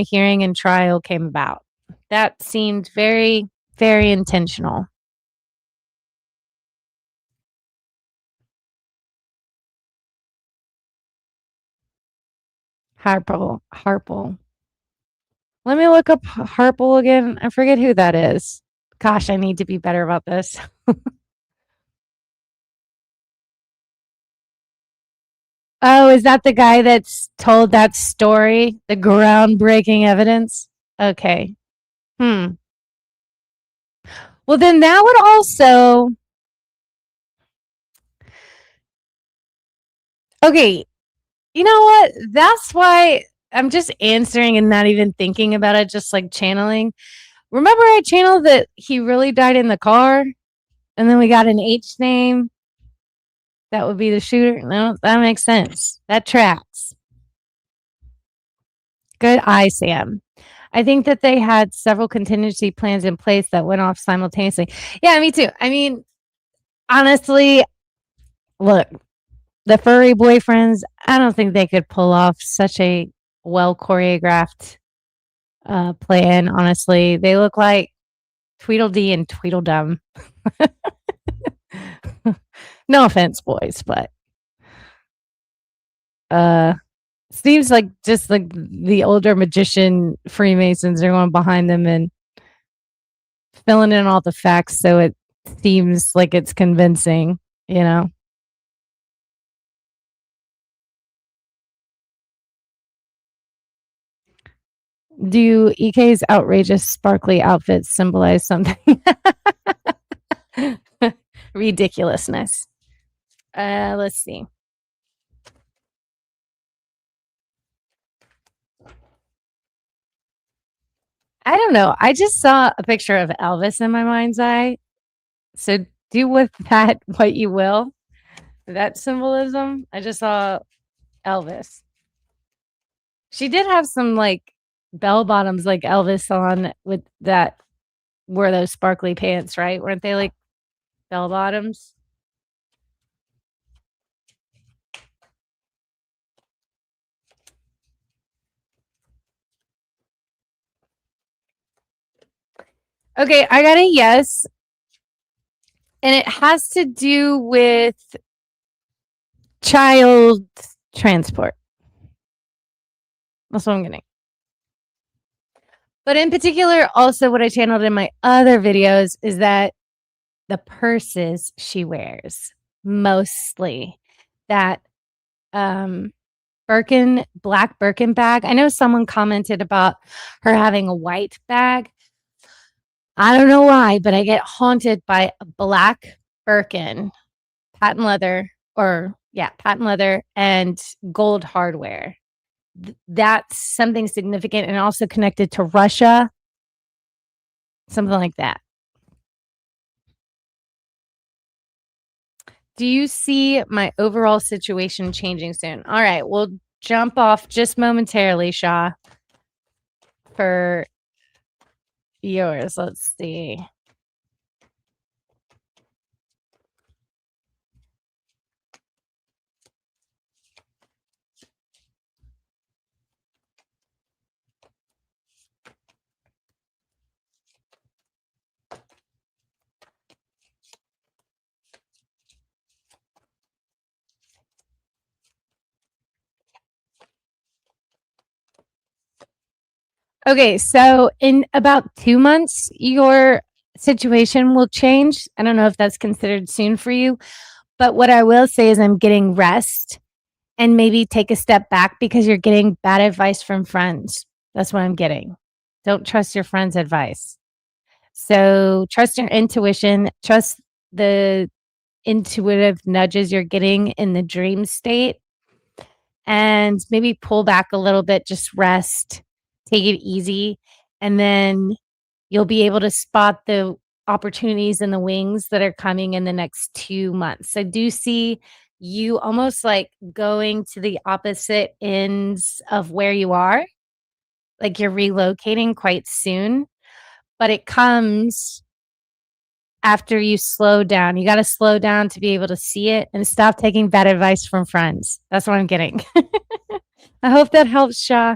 hearing and trial came about. That seemed very, very intentional. Harple. Let me look up Harple again. I forget who that is. Gosh, I need to be better about this. Oh, is that the guy that's told that story? The groundbreaking evidence? Okay. Well, then that would also. Okay. You know what? That's why I'm just answering and not even thinking about it, just like channeling. Remember, I channeled that he really died in the car, and then we got an H name. That would be the shooter. No, that makes sense. That tracks. Good eye, Sam. I think that they had several contingency plans in place that went off simultaneously. Yeah, me too. I mean, honestly, look, the furry boyfriends, I don't think they could pull off such a well choreographed plan. Honestly, they look like Tweedledee and Tweedledum. No offense, boys, but seems like just like the older magician Freemasons are going behind them and filling in all the facts so it seems like it's convincing, you know. Do EK's outrageous sparkly outfits symbolize something? Ridiculousness. Let's see. I don't know. I just saw a picture of Elvis in my mind's eye. So do with that what you will. That symbolism. I just saw Elvis. She did have some like bell bottoms like Elvis on with that wore those sparkly pants, right? Weren't they like bell bottoms? Okay, I got a yes. And it has to do with child transport. That's what I'm getting. But in particular, also what I channeled in my other videos is that the purses she wears, mostly that black Birkin bag. I know someone commented about her having a white bag. I don't know why, but I get haunted by a black Birkin, patent leather, or yeah, patent leather and gold hardware. That's something significant and also connected to Russia, something like that. Do you see my overall situation changing soon? All right, we'll jump off just momentarily, Shaw, for yours. Let's see. Okay, so in about 2 months, your situation will change. I don't know if that's considered soon for you, but what I will say is I'm getting rest and maybe take a step back because you're getting bad advice from friends. That's what I'm getting. Don't trust your friends' advice. So trust your intuition, trust the intuitive nudges you're getting in the dream state, and maybe pull back a little bit, just rest, take it easy, and then you'll be able to spot the opportunities and the wings that are coming in the next 2 months. I do see you almost like going to the opposite ends of where you are, like you're relocating quite soon, but it comes after you slow down. You got to slow down to be able to see it and stop taking bad advice from friends. That's what I'm getting. I hope that helps, Shah.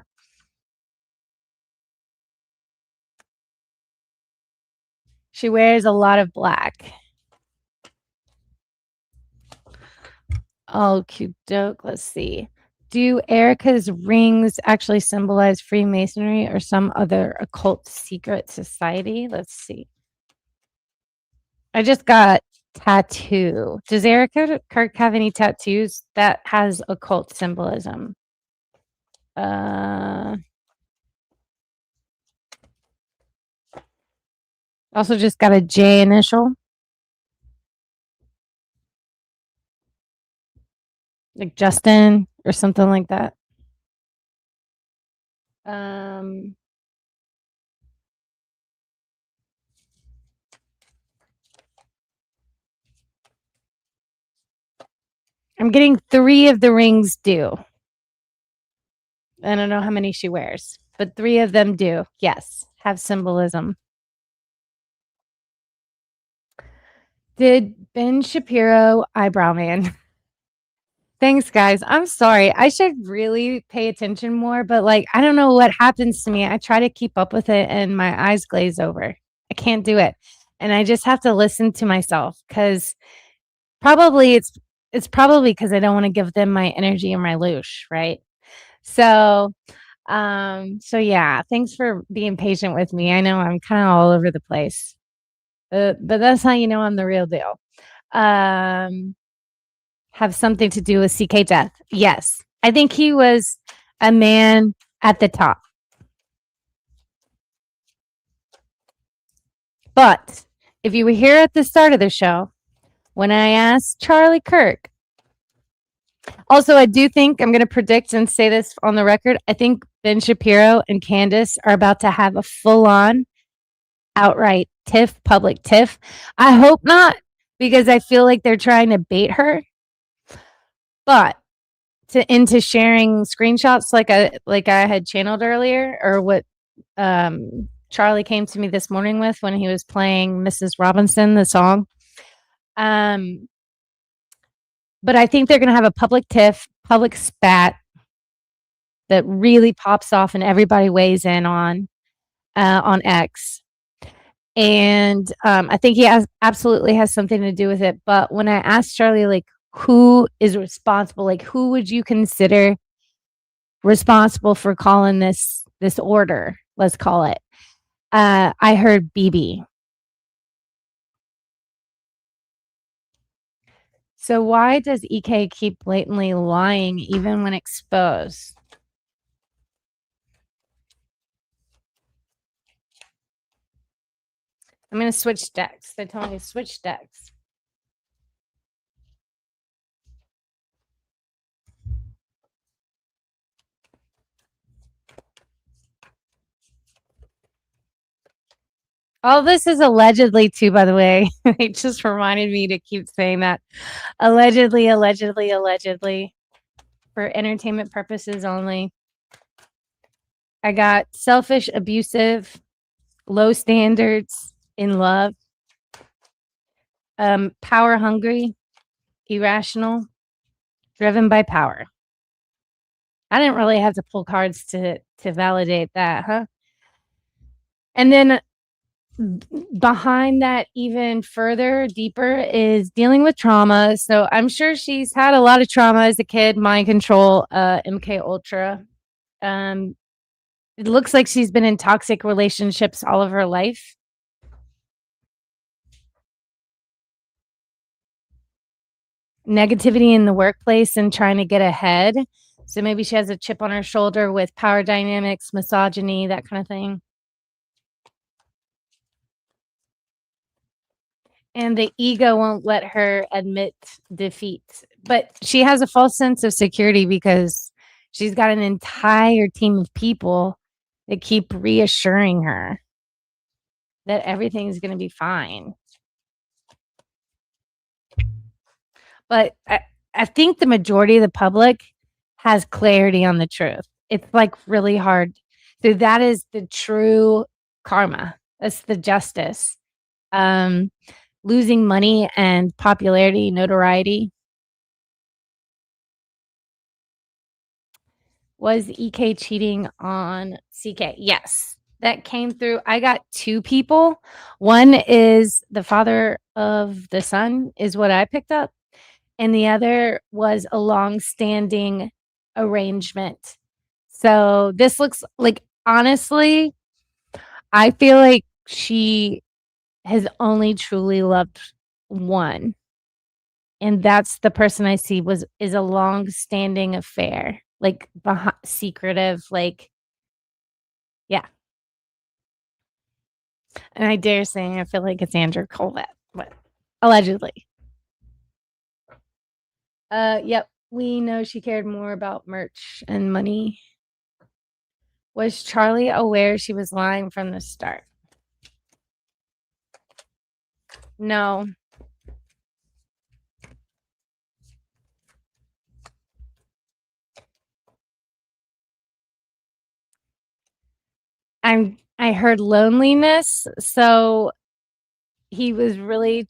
She wears a lot of black. Oh, cute doke. Let's see. Do Erica's rings actually symbolize Freemasonry or some other occult secret society? Let's see. I just got tattoo. Does Erica Kirk have any tattoos that has occult symbolism? Uh, also just got a J initial, like Justin or something like that. Um, I'm getting 3 of the rings do. I don't know how many she wears, but 3 of them do. Yes, have symbolism. Did Ben Shapiro eyebrow man? Thanks, guys. I'm sorry. I should really pay attention more, but like, I don't know what happens to me. I try to keep up with it and my eyes glaze over. I can't do it. And I just have to listen to myself because probably it's probably because I don't want to give them my energy and my loosh, right? So so yeah, thanks for being patient with me. I know I'm kind of all over the place. But that's how you know I'm the real deal. Um have something to do with CK death. Yes. I think he was a man at the top. But if you were here at the start of the show, when I asked Charlie Kirk, also, I do think I'm going to predict and say this on the record. I think Ben Shapiro and Candace are about to have a full on outright tiff, public tiff. I hope not because I feel like they're trying to bait her. But into sharing screenshots like I had channeled earlier, or what Charlie came to me this morning with when he was playing Mrs. Robinson, the song. But I think they're going to have a public tiff, public spat that really pops off and everybody weighs in on X. And I think he absolutely has something to do with it. But when I asked Charlie, like, who is responsible, like, who would you consider responsible for calling this order? Let's call it. I heard BB. So why does EK keep blatantly lying even when exposed? I'm going to switch decks. They told me to switch decks. All this is allegedly too, by the way. It just reminded me to keep saying that. Allegedly, allegedly, allegedly. For entertainment purposes only. I got selfish, abusive, low standards in love, power hungry, irrational, driven by power. I didn't really have to pull cards to validate that, huh? And then behind that, even further, deeper, is dealing with trauma. So I'm sure she's had a lot of trauma as a kid, mind control, MK Ultra. It looks like she's been in toxic relationships all of her life. Negativity in the workplace and trying to get ahead. So maybe she has a chip on her shoulder with power dynamics, misogyny, that kind of thing. And the ego won't let her admit defeat. But she has a false sense of security because she's got an entire team of people that keep reassuring her that everything's going to be fine. But I think the majority of the public has clarity on the truth. It's like really hard. So that is the true karma. That's the justice. Losing money and popularity, notoriety. Was EK cheating on CK? Yes, that came through. I got two people. One is the father of the son, is what I picked up. And the other was a long-standing arrangement. So this looks like, honestly, I feel like she has only truly loved one. And that's the person I see is a long-standing affair, like secretive, like, yeah. And I dare say I feel like it's Andrew Colvett, but allegedly. Yep. We know she cared more about merch and money. Was Charlie aware she was lying from the start? No. I heard loneliness, so he was really,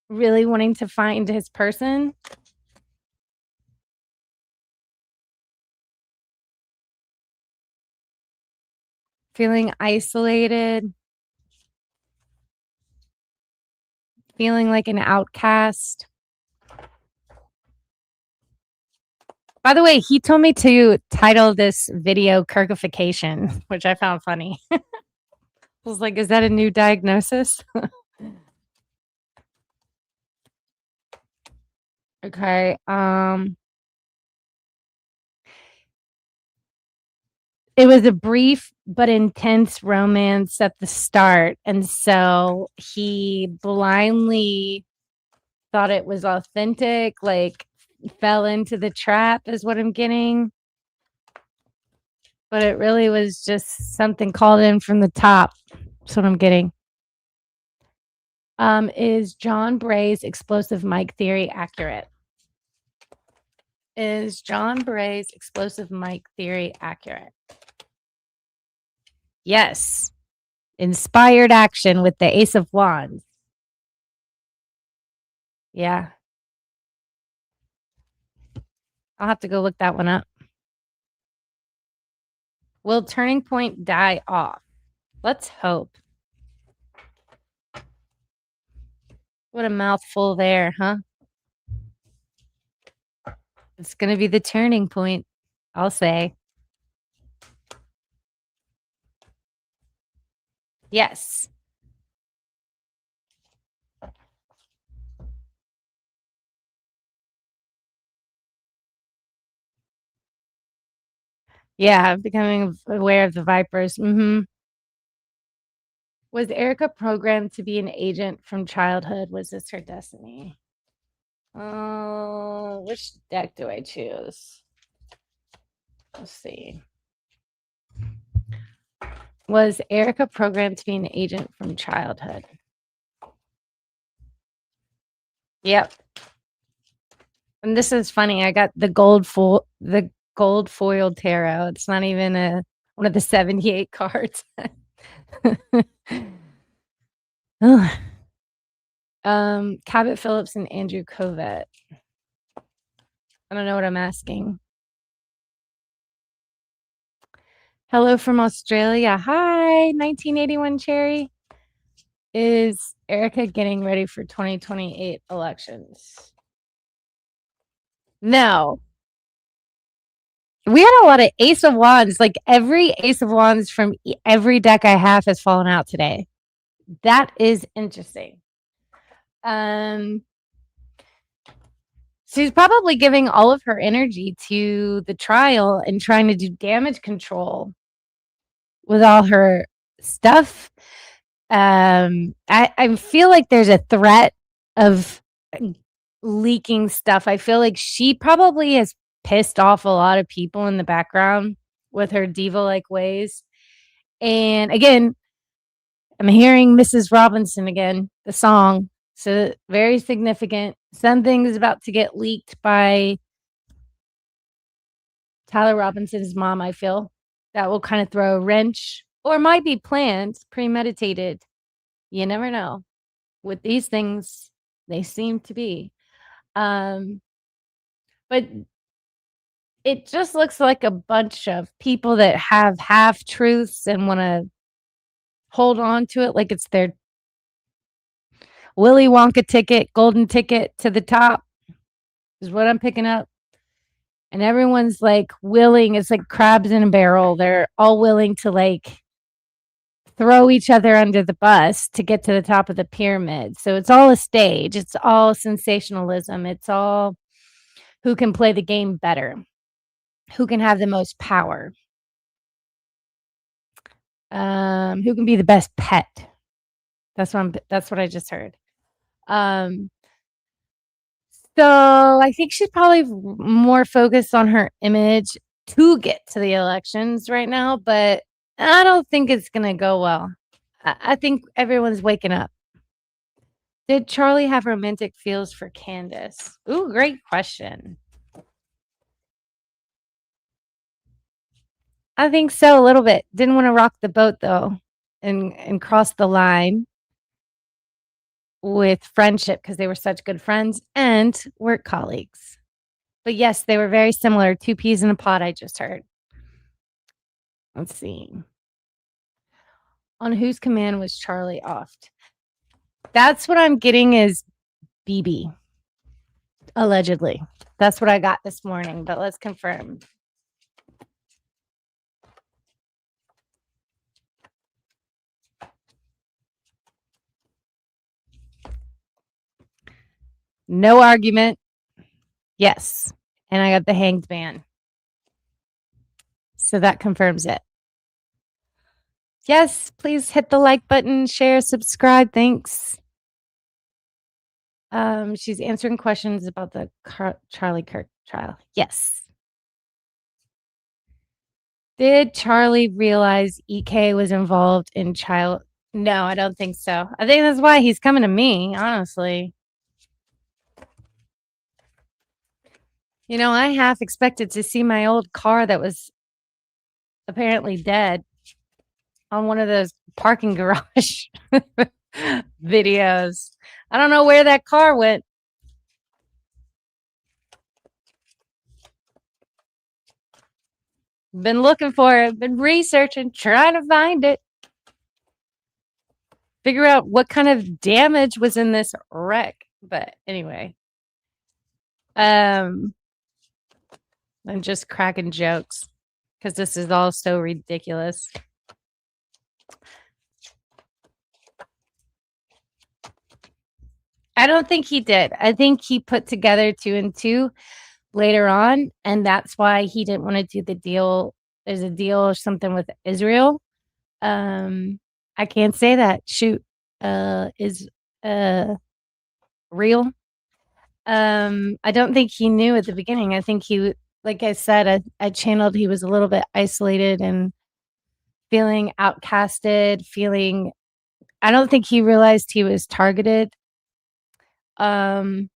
really wanting to find his person. Feeling isolated, feeling like an outcast. By the way, he told me to title this video Kirkification, which I found funny. I was like, is that a new diagnosis? Okay. It was a brief but intense romance at the start. And so he blindly thought it was authentic, like fell into the trap, is what I'm getting. But it really was just something called in from the top. That's what I'm getting. Is John Bray's explosive mic theory accurate? Is John Bray's explosive mic theory accurate? Yes. Inspired action with the Ace of Wands. Yeah. I'll have to go look that one up. Will Turning Point die off? Let's hope. What a mouthful there, huh? It's going to be the turning point, I'll say. Yes. Yeah, becoming aware of the vipers. Was Erica programmed to be an agent from childhood? Was this her destiny? Oh, which deck do I choose? Let's see. Was Erica programmed to be an agent from childhood? Yep. And this is funny. I got the gold foiled tarot. It's not even one of the 78 cards. Cabot Phillips and Andrew Covett. I don't know what I'm asking. Hello from Australia. Hi, 1981 Cherry. Is Erica getting ready for 2028 elections? No. We had a lot of Ace of Wands. Like every Ace of Wands from every deck I have has fallen out today. That is interesting. She's probably giving all of her energy to the trial and trying to do damage control with all her stuff. I feel like there's a threat of leaking stuff. I feel like she probably has pissed off a lot of people in the background with her diva-like ways. And again, I'm hearing Mrs. Robinson again, the song. So very significant. Something is about to get leaked by Tyler Robinson's mom, I feel. That will kind of throw a wrench, or might be planned, premeditated. You never know. With these things, they seem to be. But it just looks like a bunch of people that have half truths and want to hold on to it like it's their Willy Wonka ticket, golden ticket to the top is what I'm picking up. And everyone's like willing, it's like crabs in a barrel. They're all willing to like throw each other under the bus to get to the top of the pyramid. So it's all a stage. It's all sensationalism. It's all who can play the game better, who can have the most power, who can be the best pet. That's what I just heard. So I think she's probably more focused on her image to get to the elections right now, but I don't think it's going to go well. I think everyone's waking up. Did Charlie have romantic feels for Candace? Ooh, great question. I think so, a little bit. Didn't want to rock the boat though and cross the line with friendship because they were such good friends and work colleagues. But yes, they were very similar. Two peas in a pod, I just heard. Let's see. On whose command was Charlie offed? That's what I'm getting is BB. Allegedly. That's what I got this morning, but let's confirm. No argument. Yes. And I got the hanged man. So that confirms it. Yes, please hit the like button, share, subscribe. Thanks. She's answering questions about the Charlie Kirk trial. Yes. Did Charlie realize EK was involved in child? No, I don't think so. I think that's why he's coming to me, honestly. You know, I half expected to see my old car that was apparently dead on one of those parking garage videos. I don't know where that car went. Been looking for it, been researching, trying to find it. Figure out what kind of damage was in this wreck. But anyway, I'm just cracking jokes because this is all so ridiculous. I don't think he did. I think he put together 2 and 2 later on, and that's why he didn't want to do the deal. There's a deal or something with Israel. I can't say that. Shoot, is real. I don't think he knew at the beginning. I think like I said, I channeled he was a little bit isolated and feeling outcasted, feeling. I don't think he realized he was targeted. Um,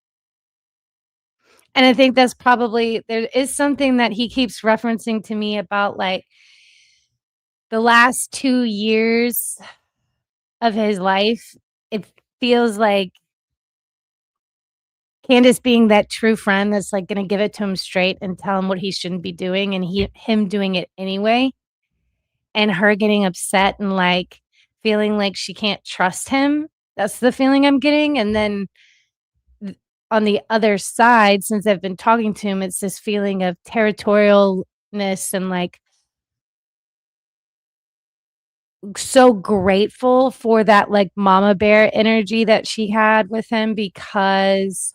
and I think that's probably there is something that he keeps referencing to me about like the last 2 years of his life. It feels like Candace being that true friend that's like going to give it to him straight and tell him what he shouldn't be doing, and him doing it anyway, and her getting upset and like feeling like she can't trust him. That's the feeling I'm getting. And then on the other side, since I've been talking to him, it's this feeling of territorialness and like so grateful for that like mama bear energy that she had with him, because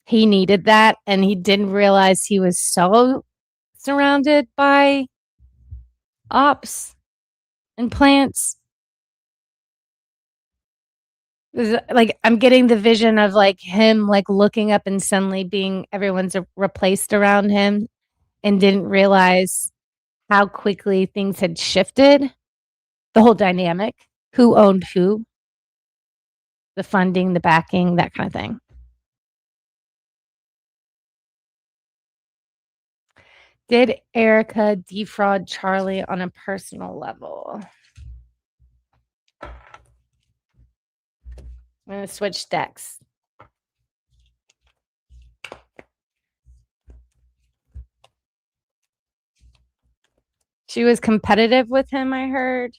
he needed that and he didn't realize he was so surrounded by ops and plants. Like I'm getting the vision of like him like looking up and suddenly being everyone's replaced around him and didn't realize how quickly things had shifted, the whole dynamic, who owned who, the funding, the backing, that kind of thing. Did Erica defraud Charlie on a personal level? I'm going to switch decks. She was competitive with him, I heard.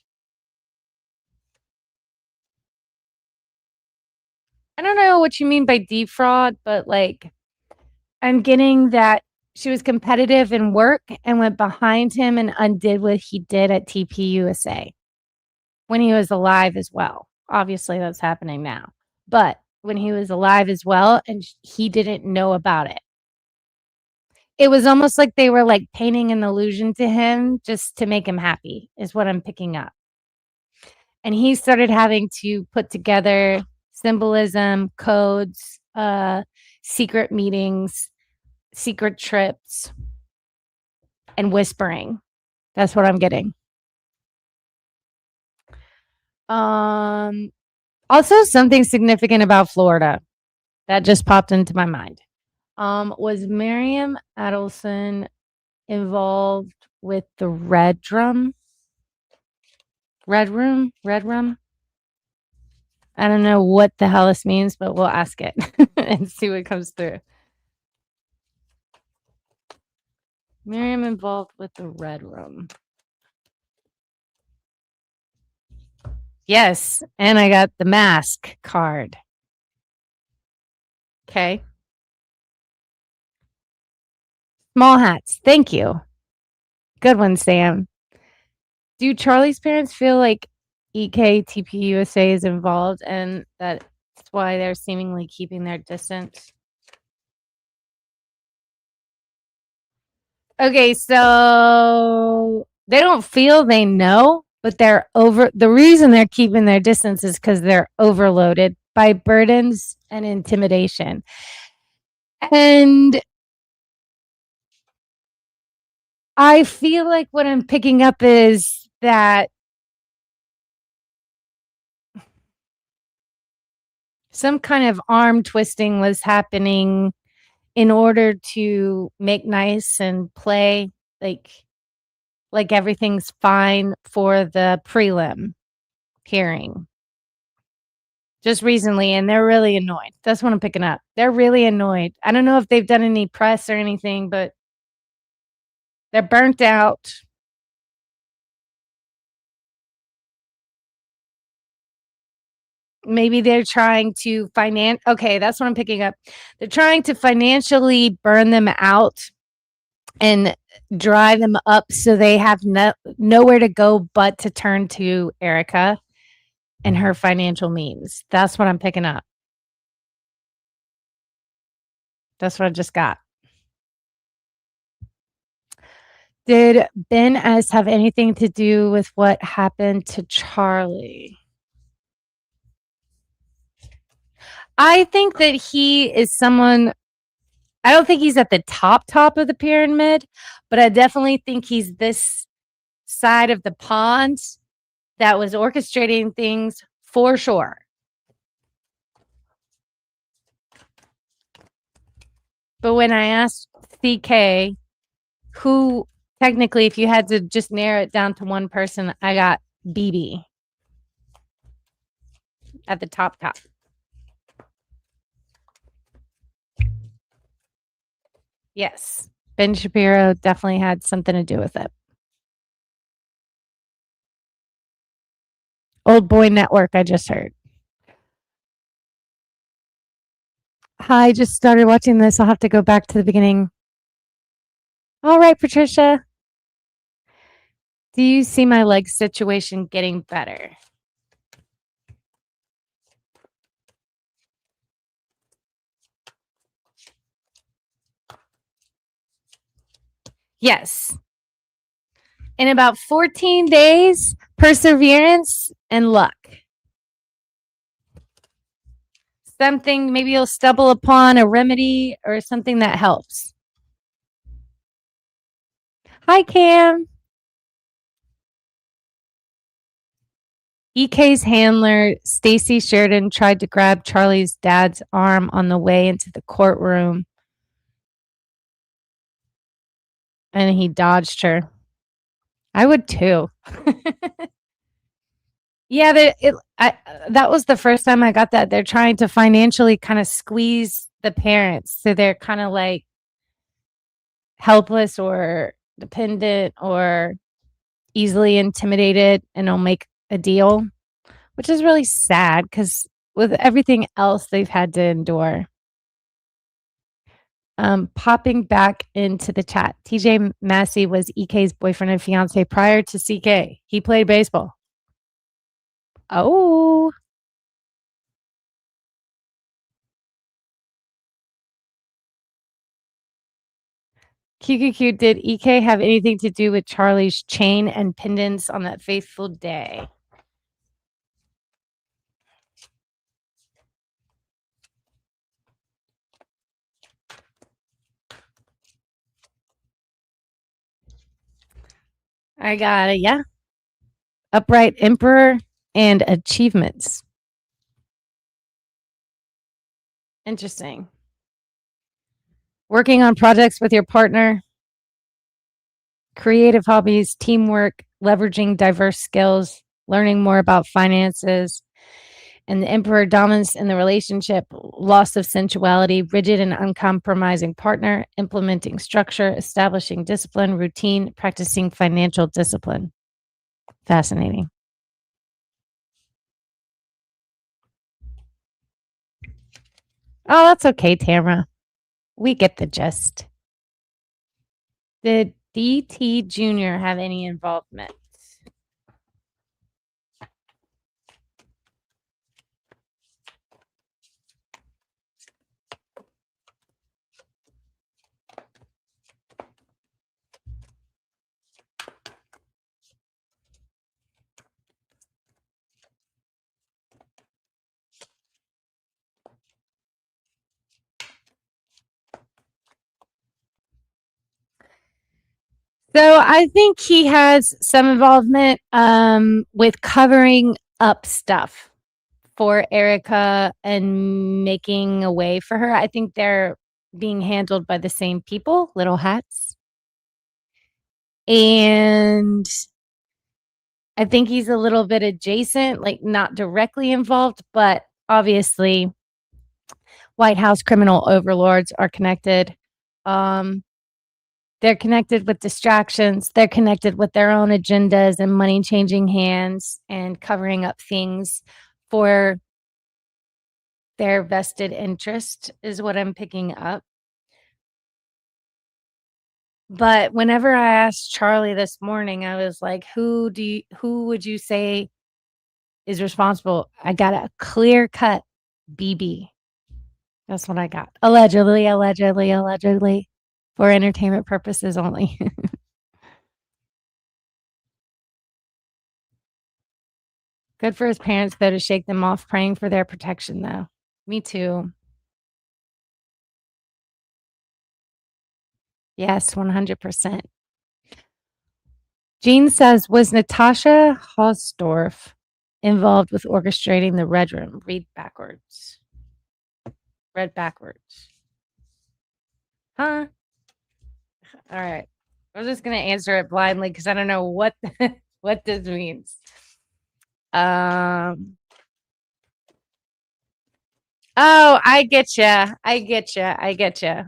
I don't know what you mean by defraud, but like I'm getting that she was competitive in work and went behind him and undid what he did at TPUSA when he was alive as well. Obviously, that's happening now, but when he was alive as well, and he didn't know about it. It was almost like they were like painting an illusion to him just to make him happy, is what I'm picking up. And he started having to put together symbolism, codes, secret meetings, secret trips, and whispering. That's what I'm getting. Also something significant about Florida that just popped into my mind. Was Miriam Adelson involved with the Red Room? Red Room? I don't know what the hell this means, but we'll ask it and see what comes through. Miriam involved with the Red Room. Yes, and I got the mask card. Okay. Small hats. Thank you. Good one, Sam. Do Charlie's parents feel like EKTPUSA is involved and that's why they're seemingly keeping their distance? Okay, so they don't feel they know, but the reason they're keeping their distance is because they're overloaded by burdens and intimidation. And I feel like what I'm picking up is that some kind of arm twisting was happening in order to make nice and play like everything's fine for the prelim hearing just recently, and they're really annoyed. That's what I'm picking up. They're really annoyed. I don't know if they've done any press or anything, but they're burnt out. Maybe they're trying to okay, that's what I'm picking up. They're trying to financially burn them out and dry them up so they have nowhere to go but to turn to Erica and her financial means. That's what I'm picking up. That's what I just got. Did Ben S have anything to do with what happened to Charlie? I think that he is someone, I don't think he's at the top of the pyramid, but I definitely think he's this side of the pond that was orchestrating things for sure. But when I asked CK, who technically, if you had to just narrow it down to one person, I got BB at the top. Yes. Ben Shapiro definitely had something to do with it. Old Boy Network, I just heard. Hi, just started watching this. I'll have to go back to the beginning. All right, Patricia. Do you see my leg situation getting better? Yes. In about 14 days, perseverance and luck. Something, maybe you'll stumble upon a remedy or something that helps. Hi, Cam. EK's handler, Stacy Sheridan, tried to grab Charlie's dad's arm on the way into the courtroom, and he dodged her. I would too. Yeah, that was the first time I got that. They're trying to financially kind of squeeze the parents. So they're kind of like helpless or dependent or easily intimidated, and they'll make a deal, which is really sad because with everything else they've had to endure. Popping back into the chat, TJ Massey was EK's boyfriend and fiance prior to CK. He played baseball. Oh. QQQ, did EK have anything to do with Charlie's chain and pendants on that fateful day? I got it. Yeah. Upright Emperor and achievements. Interesting. Working on projects with your partner, creative hobbies, teamwork, leveraging diverse skills, learning more about finances, and the Emperor dominance in the relationship, loss of sensuality, rigid and uncompromising partner, implementing structure, establishing discipline, routine, practicing financial discipline. Fascinating. Oh, that's okay, Tamara. We get the gist. Did DT Jr. have any involvement? So I think he has some involvement with covering up stuff for Erica and making a way for her. I think they're being handled by the same people, little hats. And I think he's a little bit adjacent, like not directly involved, but obviously White House criminal overlords are connected. They're connected with distractions. They're connected with their own agendas and money changing hands and covering up things for their vested interest is what I'm picking up. But whenever I asked Charlie this morning, I was like, who would you say is responsible? I got a clear cut BB. That's what I got. Allegedly, for entertainment purposes only. Good for his parents, though, to shake them off, praying for their protection, though. Me too. Yes, 100%. Jean says, was Natasha Hausdorff involved with orchestrating the Red Room? Read backwards. Read backwards. Huh? All right. I'm just going to answer it blindly because I don't know what what this means. Oh, I get you. I get you. I get you.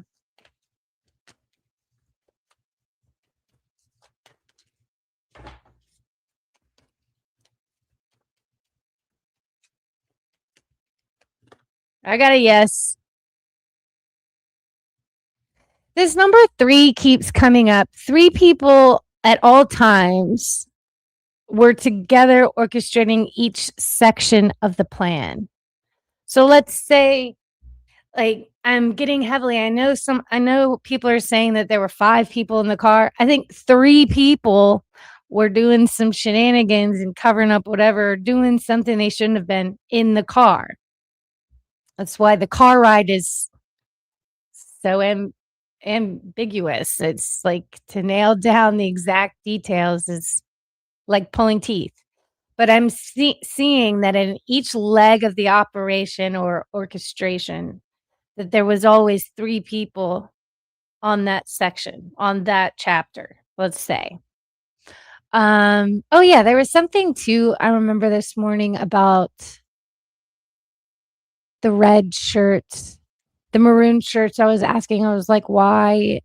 I got a yes. This number 3 keeps coming up. 3 people at all times were together orchestrating each section of the plan. So let's say, like, I'm getting heavily. I know people are saying that there were 5 people in the car. I think 3 people were doing some shenanigans and covering up whatever, doing something they shouldn't have been in the car. That's why the car ride is so ambiguous. It's like to nail down the exact details is like pulling teeth. But I'm seeing that in each leg of the operation or orchestration, that there was always 3 people on that section, on that chapter, let's say. Oh yeah, there was something too, I remember this morning about the red shirts, the maroon shirts. I was asking, I was like, why?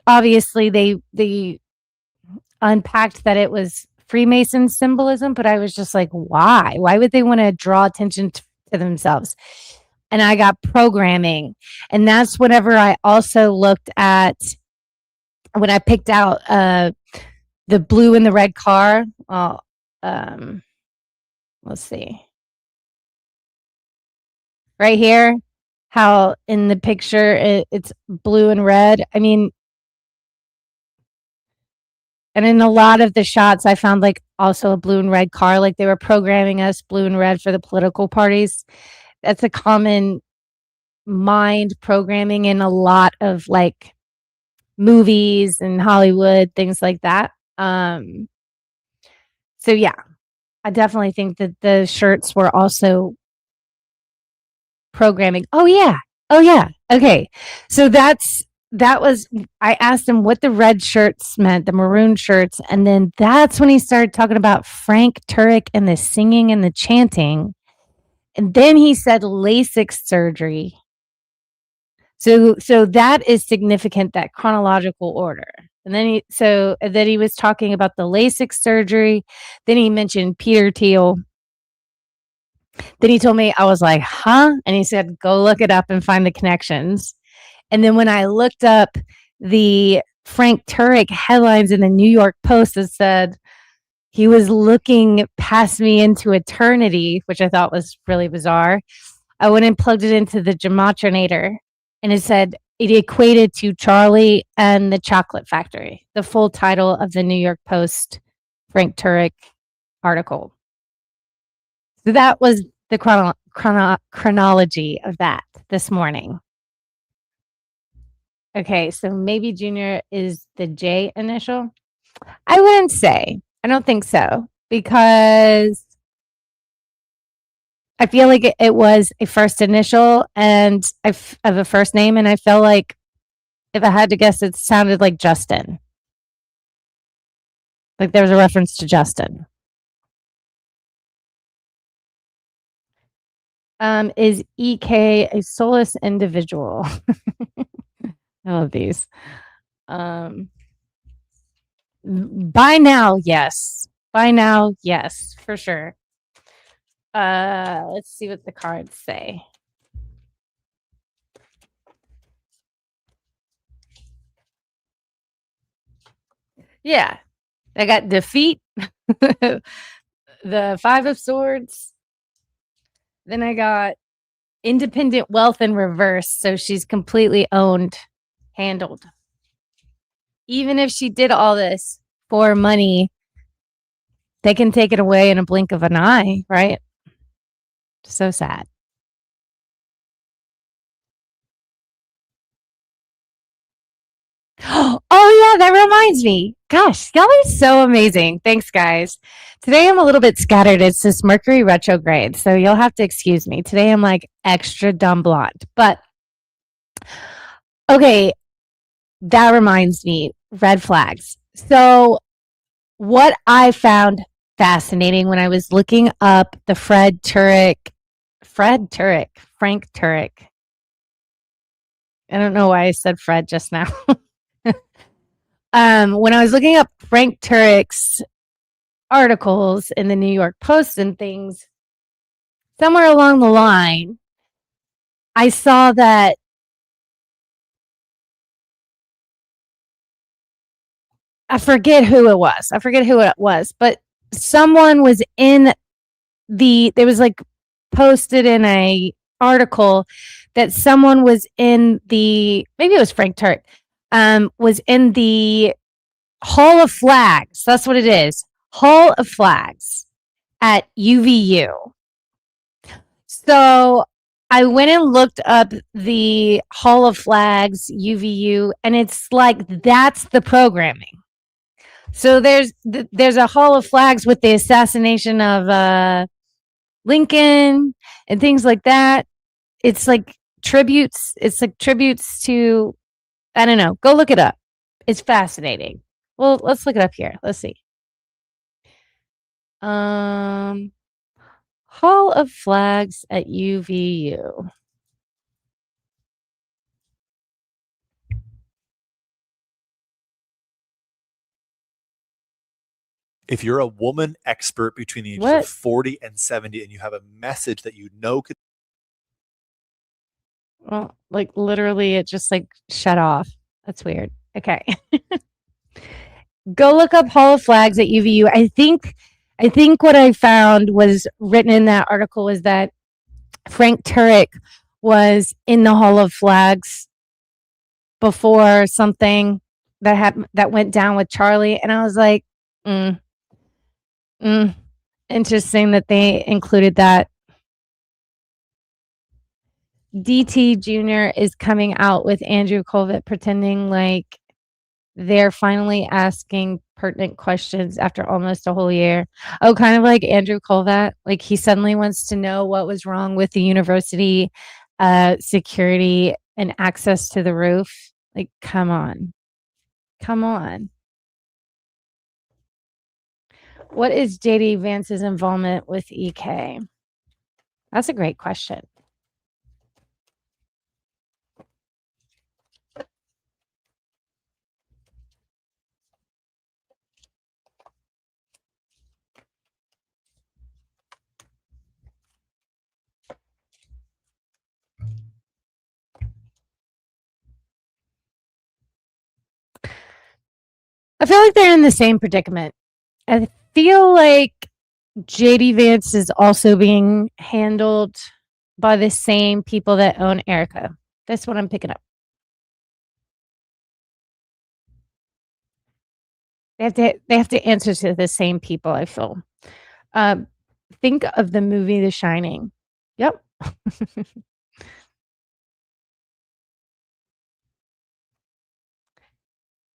Obviously they unpacked that it was Freemason symbolism, but I was just like, why? Why would they want to draw attention to themselves? And I got programming. And that's whenever I also looked at when I picked out the blue and the red car. Let's see. Right here, how in the picture it's blue and red. I mean, and in a lot of the shots, I found like also a blue and red car, like they were programming us blue and red for the political parties. That's a common mind programming in a lot of like movies and Hollywood, things like that. So yeah, I definitely think that the shirts were also programming. Oh yeah. Oh yeah. Okay. So that was, I asked him what the red shirts meant, the maroon shirts, and then that's when he started talking about Frank Turek and the singing and the chanting. And then he said LASIK surgery. So that is significant, that chronological order. And then he was talking about the LASIK surgery. Then he mentioned Peter Thiel. Then he told me, I was like, huh? And he said, go look it up and find the connections. And then when I looked up the Frank Turek headlines in the New York Post, it said he was looking past me into eternity, which I thought was really bizarre. I went and plugged it into the Gematrinator, and it said it equated to Charlie and the Chocolate Factory, the full title of the New York Post Frank Turek article. So that was the chronology of that this morning. Okay, so maybe Junior is the J initial. I wouldn't say. I don't think so, because I feel like it was a first initial and of a first name, and I felt like if I had to guess, it sounded like Justin. Like there was a reference to Justin. Is EK a soulless individual? I love these. By now, yes. By now, yes, for sure. Let's see what the cards say. Yeah. I got defeat, the 5 of Swords. Then I got independent wealth in reverse. So she's completely owned, handled. Even if she did all this for money, they can take it away in a blink of an eye, right? So sad. Oh, yeah, that reminds me. Gosh, y'all are so amazing. Thanks, guys. Today I'm a little bit scattered. It's this Mercury retrograde, so you'll have to excuse me. Today I'm like extra dumb blonde. But okay, that reminds me, red flags. So, what I found fascinating when I was looking up the Frank Turek. I don't know why I said Fred just now. When I was looking up Frank Turek's articles in the New York Post and things, somewhere along the line, I saw that I forget who it was, but someone was in there was like posted in a article that someone was in maybe it was Frank Turek, was in the Hall of Flags. That's what it is. Hall of Flags at UVU. So I went and looked up the Hall of Flags UVU, and it's like that's the programming. So there's a Hall of Flags with the assassination of Lincoln and things like that. It's like tributes. It's like tributes to, I don't know. Go look it up. It's fascinating. Well, let's look it up here. Let's see. Hall of Flags at UVU. If you're a woman expert between the ages of 40 and 70 and you have a message that you know could. Well, like literally it just like shut off. That's weird. Okay. Go look up Hall of Flags at UVU. I think what I found was written in that article was that Frank Turek was in the Hall of Flags before something that went down with Charlie, and I was like, interesting that they included that. DT Jr. is coming out with Andrew Colvett pretending like they're finally asking pertinent questions after almost a whole year. Oh, kind of like Andrew Colvett. Like he suddenly wants to know what was wrong with the university security and access to the roof. Like, come on. Come on. What is JD Vance's involvement with EK? That's a great question. I feel like they're in the same predicament. I feel like JD Vance is also being handled by the same people that own Erica. That's what I'm picking up. They have to answer to the same people, I feel. Think of the movie The Shining. Yep.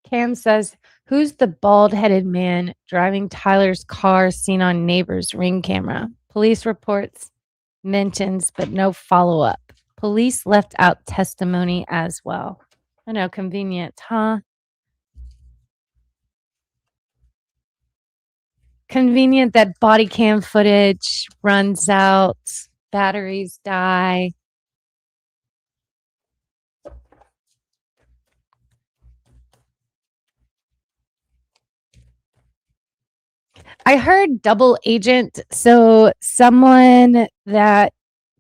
Cam says, who's the bald-headed man driving Tyler's car seen on neighbor's ring camera? Police reports mentions, but no follow-up. Police left out testimony as well. I know, convenient, huh? Convenient that body cam footage runs out, batteries die. I heard double agent. So someone that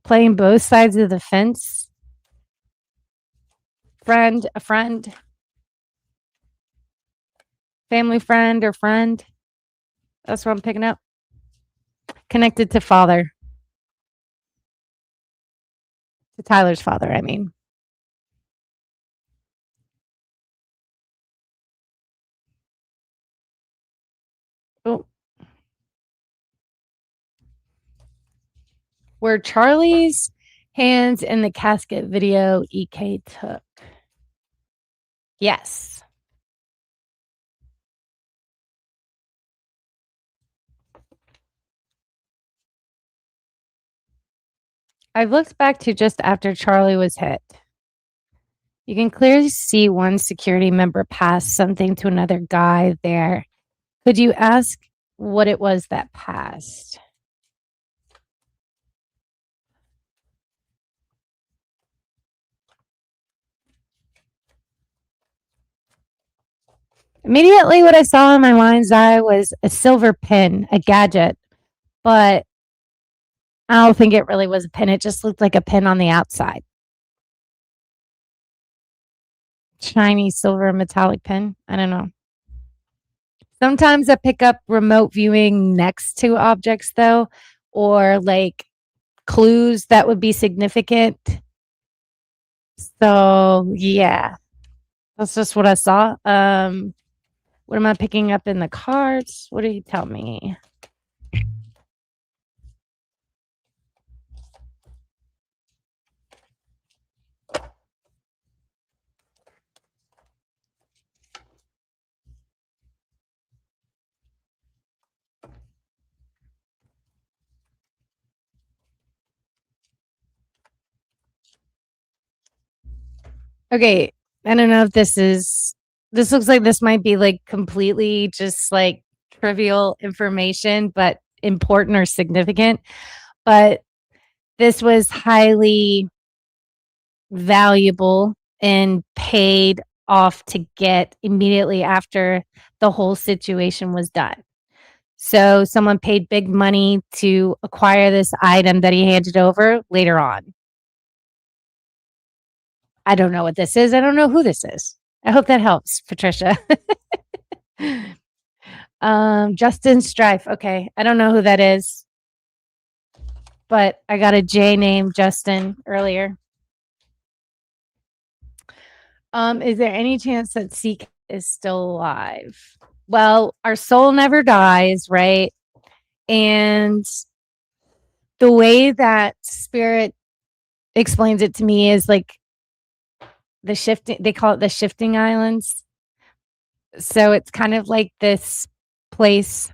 playing both sides of the fence. A friend, family friend or friend. That's what I'm picking up. Connected to father. To Tyler's father, I mean. Were Charlie's hands in the casket video EK took? Yes. I looked back to just after Charlie was hit. You can clearly see one security member pass something to another guy there. Could you ask what it was that passed? Immediately, what I saw in my mind's eye was a silver pin, a gadget, but I don't think it really was a pin. It just looked like a pin on the outside. Shiny silver metallic pin. I don't know. Sometimes I pick up remote viewing next to objects, though, or like clues that would be significant. So, yeah, that's just what I saw. What am I picking up in the cards? What do you tell me? Okay, I don't know if this looks like this might be like completely just like trivial information, but important or significant. But this was highly valuable and paid off to get immediately after the whole situation was done. So someone paid big money to acquire this item that he handed over later on. I don't know what this is. I don't know who this is. I hope that helps, Patricia. Justin Strife. Okay. I don't know who that is, but I got a J named Justin earlier. Is there any chance that Seek is still alive? Well, our soul never dies, right? And the way that Spirit explains it to me is like the shifting, they call it the shifting islands. So it's kind of like this place,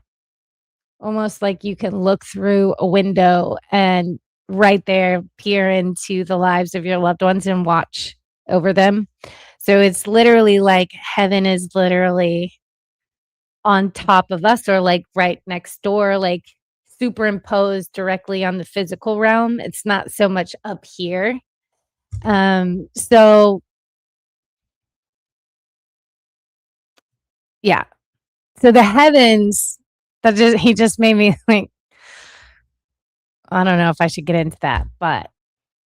almost like you can look through a window and right there peer into the lives of your loved ones and watch over them. So it's literally like heaven is literally on top of us or like right next door, like superimposed directly on the physical realm. It's not so much up here. So yeah. So the heavens, he just made me like, I don't know if I should get into that, but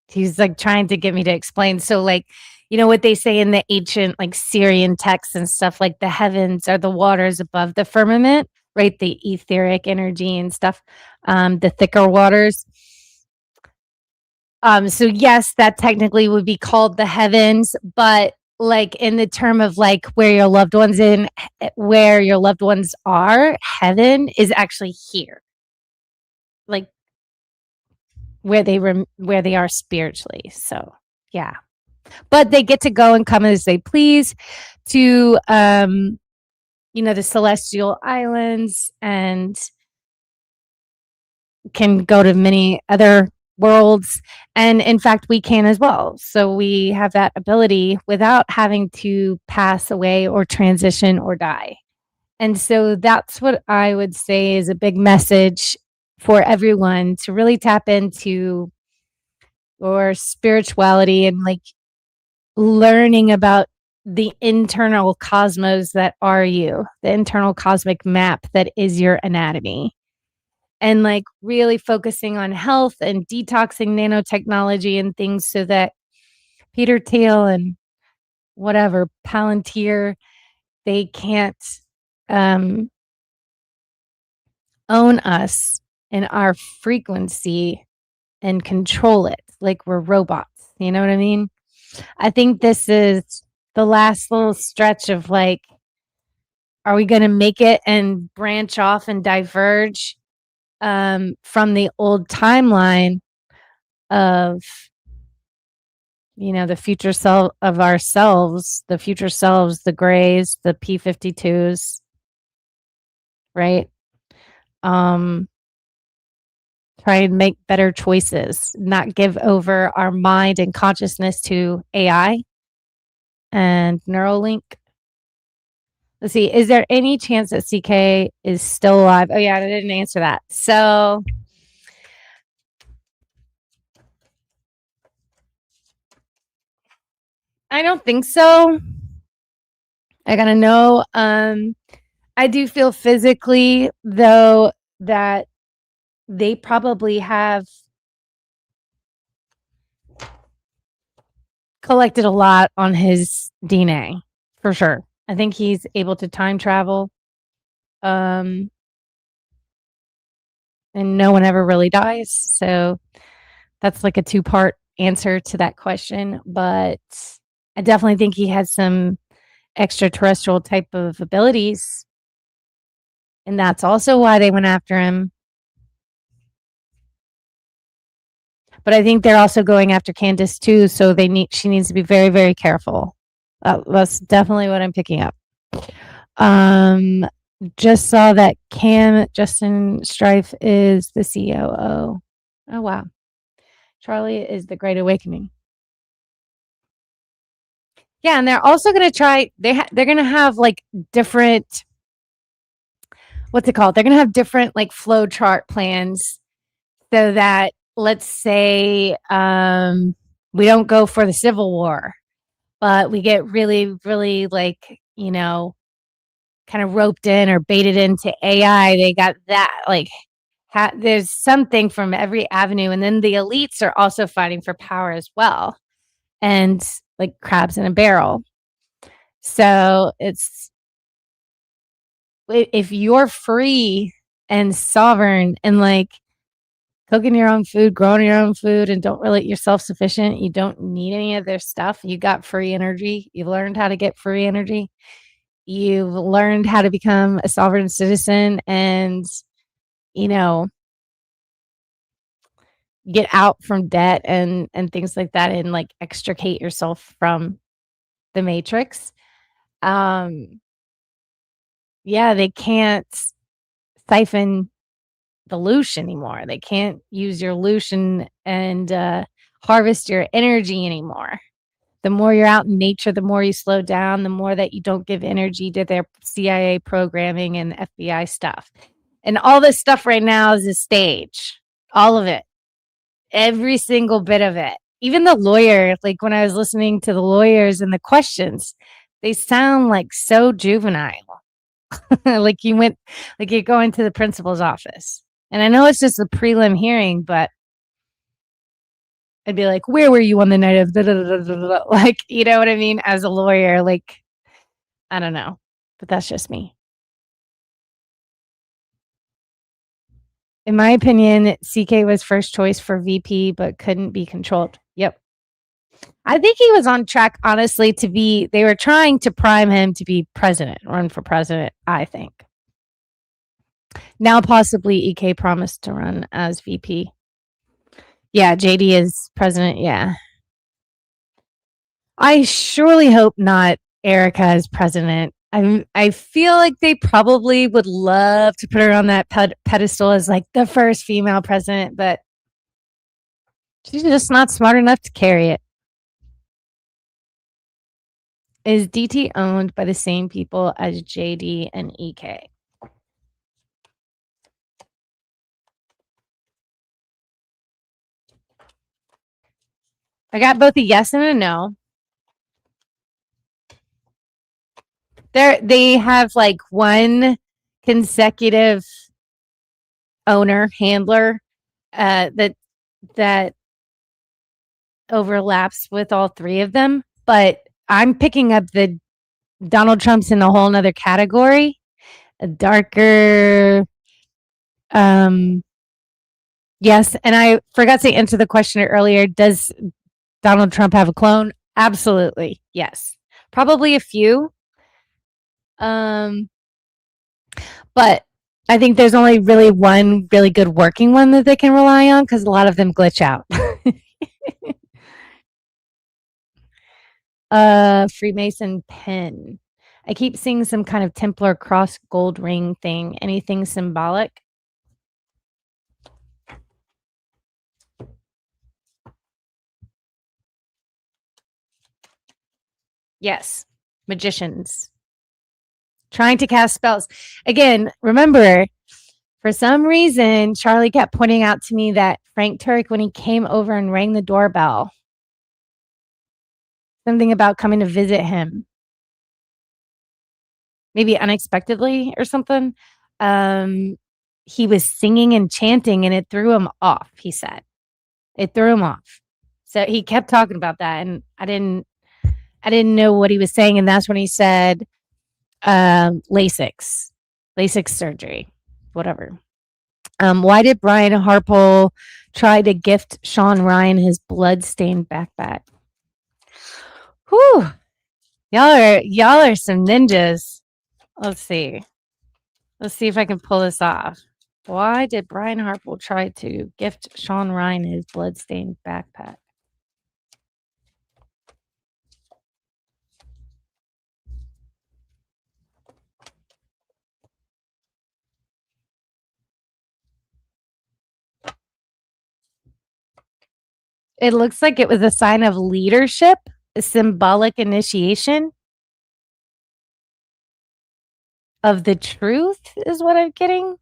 he's like trying to get me to explain. So like, you know what they say in the ancient like Syrian texts and stuff, like the heavens are the waters above the firmament, right? The etheric energy and stuff, the thicker waters. So yes, that technically would be called the heavens, but like in the term of like where your loved ones are, heaven is actually here, like where they are spiritually. So yeah, but they get to go and come as they please to the celestial islands and can go to many other worlds, and in fact we can as well. So we have that ability without having to pass away or transition or die. And so that's what I would say is a big message for everyone to really tap into your spirituality and like learning about the internal cosmos that are you, the internal cosmic map that is your anatomy. And like really focusing on health and detoxing nanotechnology and things so that Peter Thiel and whatever Palantir, they can't own us and our frequency and control it like we're robots. You know what I mean? I think this is the last little stretch of like, are we going to make it and branch off and diverge from the old timeline? of, the future self of ourselves, the future selves, the grays, the P52s, right? Try and make better choices, not give over our mind and consciousness to AI and Neuralink. Let's see, is there any chance that CK is still alive? Oh, yeah, I didn't answer that. So I don't think so. I gotta know. I do feel physically, though, that they probably have collected a lot on his DNA, for sure. I think he's able to time travel. And no one ever really dies. So that's like a 2-part answer to that question. But I definitely think he has some extraterrestrial type of abilities. And that's also why they went after him. But I think they're also going after Candace too. So she needs to be very, very careful. That's definitely what I'm picking up. Just saw that Justin Strife is the COO. Oh, wow. Charlie is the Great Awakening. Yeah, and they're also going to try, they're going to have like different, what's it called? They're going to have different like flow chart plans so that, let's say, we don't go for the Civil War, but we get really, really like, kind of roped in or baited into AI. They got that, like, there's something from every avenue. And then the elites are also fighting for power as well. And like crabs in a barrel. So if you're free and sovereign and like cooking your own food, growing your own food, and you're self-sufficient, you don't need any of their stuff. You got free energy. You've learned how to get free energy. You've learned how to become a sovereign citizen and, get out from debt and things like that and like extricate yourself from the matrix. Yeah, they can't siphon the loosh anymore. They can't use your loosh and harvest your energy anymore. The more you're out in nature, the more you slow down, the more that you don't give energy to their CIA programming and FBI stuff. And all this stuff right now is a stage. All of it. Every single bit of it. Even the lawyer, like when I was listening to the lawyers and the questions, they sound like so juvenile. like you're going to the principal's office. And I know it's just a prelim hearing, but I'd be like, where were you on the night of like, you know what I mean? As a lawyer, like, I don't know, but that's just me. In my opinion, CK was first choice for VP, but couldn't be controlled. Yep. I think he was on track, honestly, they were trying to prime him to be president, run for president, I think. Now possibly EK promised to run as VP. Yeah, JD is president, yeah. I surely hope not Erica as president. I feel like they probably would love to put her on that pedestal as like the first female president, but she's just not smart enough to carry it. Is DT owned by the same people as JD and EK? I got both a yes and a no. They have like one consecutive owner, handler, that overlaps with all three of them. But I'm picking up the Donald Trump's in a whole nother category, a darker. Yes, and I forgot to answer the question earlier. Does Donald Trump have a clone? Absolutely, yes. Probably a few. But I think there's only really one really good working one that they can rely on because a lot of them glitch out. A Freemason pin. I keep seeing some kind of Templar cross gold ring thing. Anything symbolic? Yes. Magicians. Trying to cast spells. Again, remember, for some reason, Charlie kept pointing out to me that Frank Turek, when he came over and rang the doorbell, something about coming to visit him, maybe unexpectedly or something. He was singing and chanting and it threw him off, he said. It threw him off. So he kept talking about that and I didn't know what he was saying. And that's when he said LASIK surgery, whatever. Why did Brian Harpole try to gift Sean Ryan his blood-stained backpack? Whew. Y'all are some ninjas. Let's see. Let's see if I can pull this off. Why did Brian Harpole try to gift Sean Ryan his blood-stained backpack? It looks like it was a sign of leadership, a symbolic initiation of the truth is what I'm getting.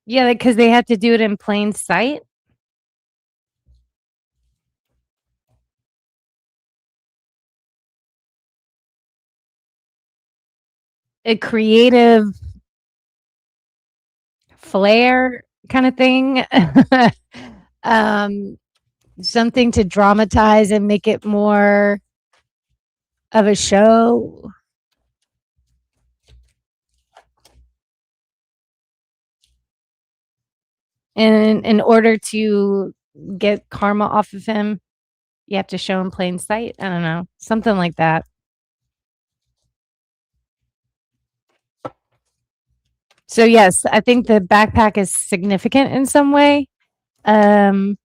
Yeah, because they had to do it in plain sight. A creative flair kind of thing. Something to dramatize and make it more of a show. And in order to get karma off of him, you have to show in plain sight. I don't know. Something like that. So yes, I think the backpack is significant in some way. It's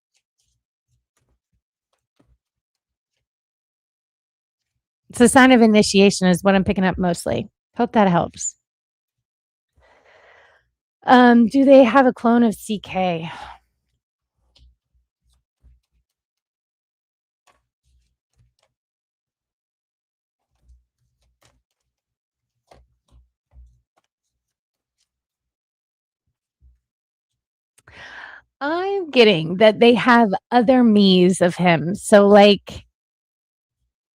a sign of initiation is what I'm picking up mostly. Hope that helps. Do they have a clone of CK? I'm getting that they have other me's of him. So like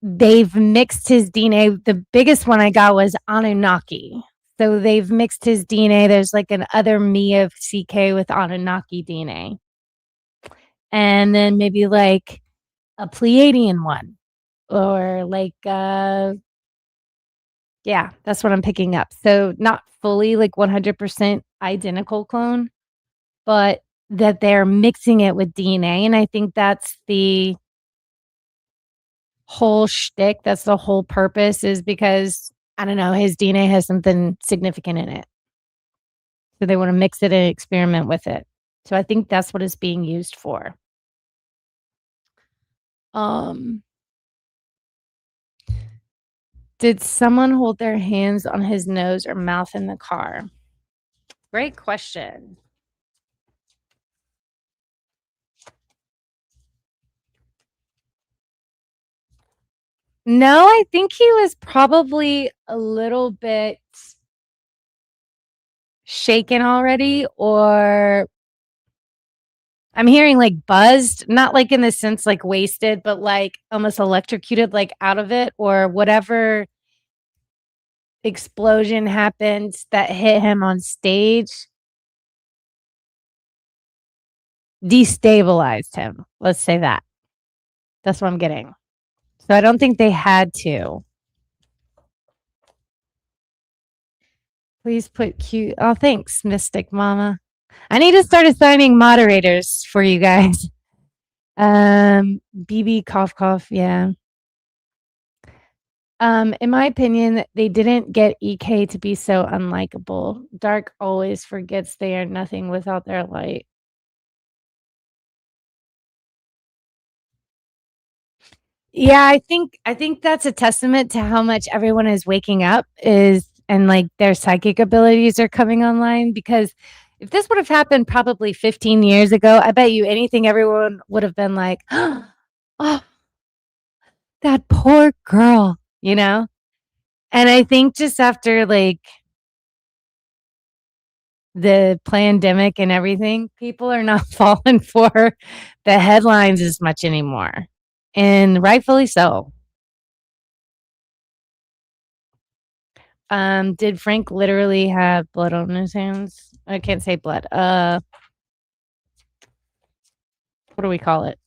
they've mixed his DNA. The biggest one I got was Anunnaki. So they've mixed his DNA. There's like an other me of CK with Anunnaki DNA. And then maybe like a Pleiadian one. Or like yeah, that's what I'm picking up. So not fully like 100% identical clone, but that they're mixing it with DNA. And I think that's the whole shtick. That's the whole purpose is because, I don't know, his DNA has something significant in it. So they want to mix it and experiment with it. So I think that's what it's being used for. Did someone hold their hands on his nose or mouth in the car? Great question. No, I think he was probably a little bit shaken already, or I'm hearing like buzzed, not like in the sense like wasted, but like almost electrocuted, like out of it, or whatever explosion happened that hit him on stage destabilized him. Let's say that. That's what I'm getting. So I don't think they had to. Please put cute. Oh, thanks, Mystic Mama. I need to start assigning moderators for you guys. BB cough cough, yeah. In my opinion, they didn't get EK to be so unlikable. Dark always forgets they are nothing without their light. Yeah, I think that's a testament to how much everyone is waking up and like their psychic abilities are coming online, because if this would have happened probably 15 years ago, I bet you anything everyone would have been like, "Oh, that poor girl," you know? And I think just after like the pandemic and everything, people are not falling for the headlines as much anymore. And rightfully so. Did Frank literally have blood on his hands? I can't say blood. What do we call it?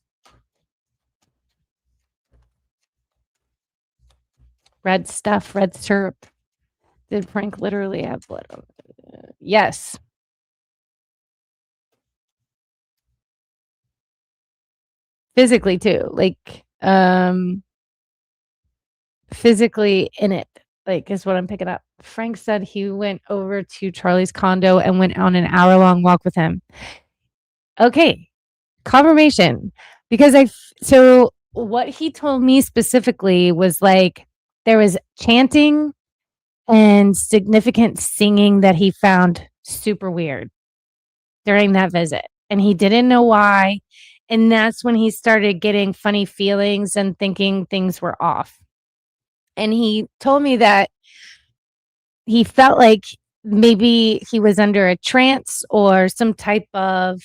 Red stuff, red syrup. Did Frank literally have blood on it? Yes. Physically too. Like, physically in it, like, is what I'm picking up. Frank said he went over to Charlie's condo and went on an hour-long walk with him. Okay, confirmation. Because so what he told me specifically was like there was chanting and significant singing that he found super weird during that visit. And he didn't know why. And that's when he started getting funny feelings and thinking things were off. And he told me that he felt like maybe he was under a trance or some type of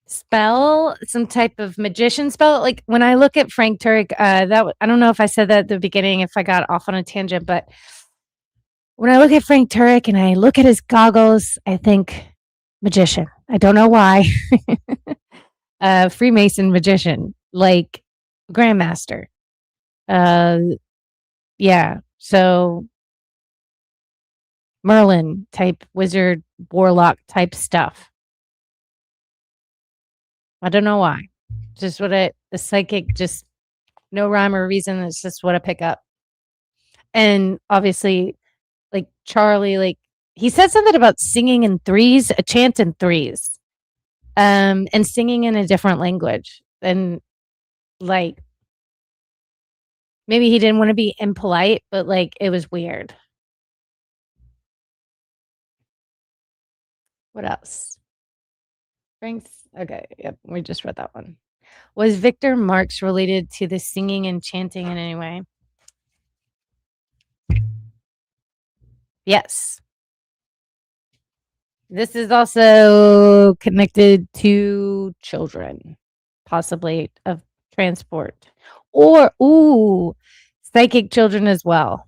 spell, some type of magician spell. Like when I look at Frank Turek, I don't know if I said that at the beginning, if I got off on a tangent, but when I look at Frank Turek and I look at his goggles, I think magician. I don't know why. Freemason magician, like grandmaster. Yeah. So Merlin type wizard, warlock type stuff. I don't know why. Just the psychic, just no rhyme or reason. It's just what I pick up. And obviously, like Charlie, like he said something about singing in threes, a chant in threes, and singing in a different language. And like maybe he didn't want to be impolite, but like it was weird. What else? Frank's okay. Yep, we just read that one. Was Victor Marx related to the singing and chanting in any way? Yes. This is also connected to children, possibly of transport, or psychic children as well.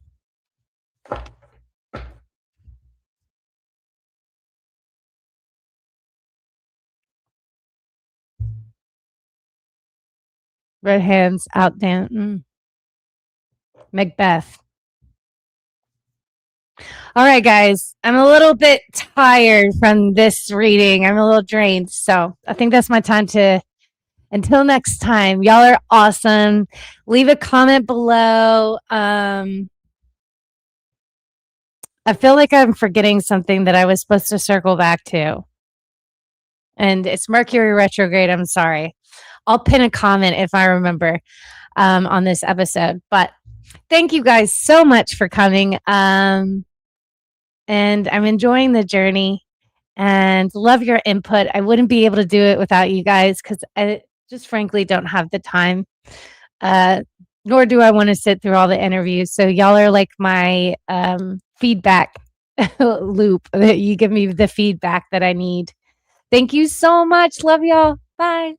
Red hands out down. Macbeth. All right, guys. I'm a little bit tired from this reading. I'm a little drained. So I think that's my time to, until next time, y'all are awesome. Leave a comment below. I feel like I'm forgetting something that I was supposed to circle back to. And it's Mercury retrograde. I'm sorry. I'll pin a comment if I remember on this episode. But thank you guys so much for coming. And I'm enjoying the journey and love your input. I wouldn't be able to do it without you guys because I just frankly don't have the time. Nor do I want to sit through all the interviews. So y'all are like my feedback loop that you give me the feedback that I need. Thank you so much. Love y'all. Bye.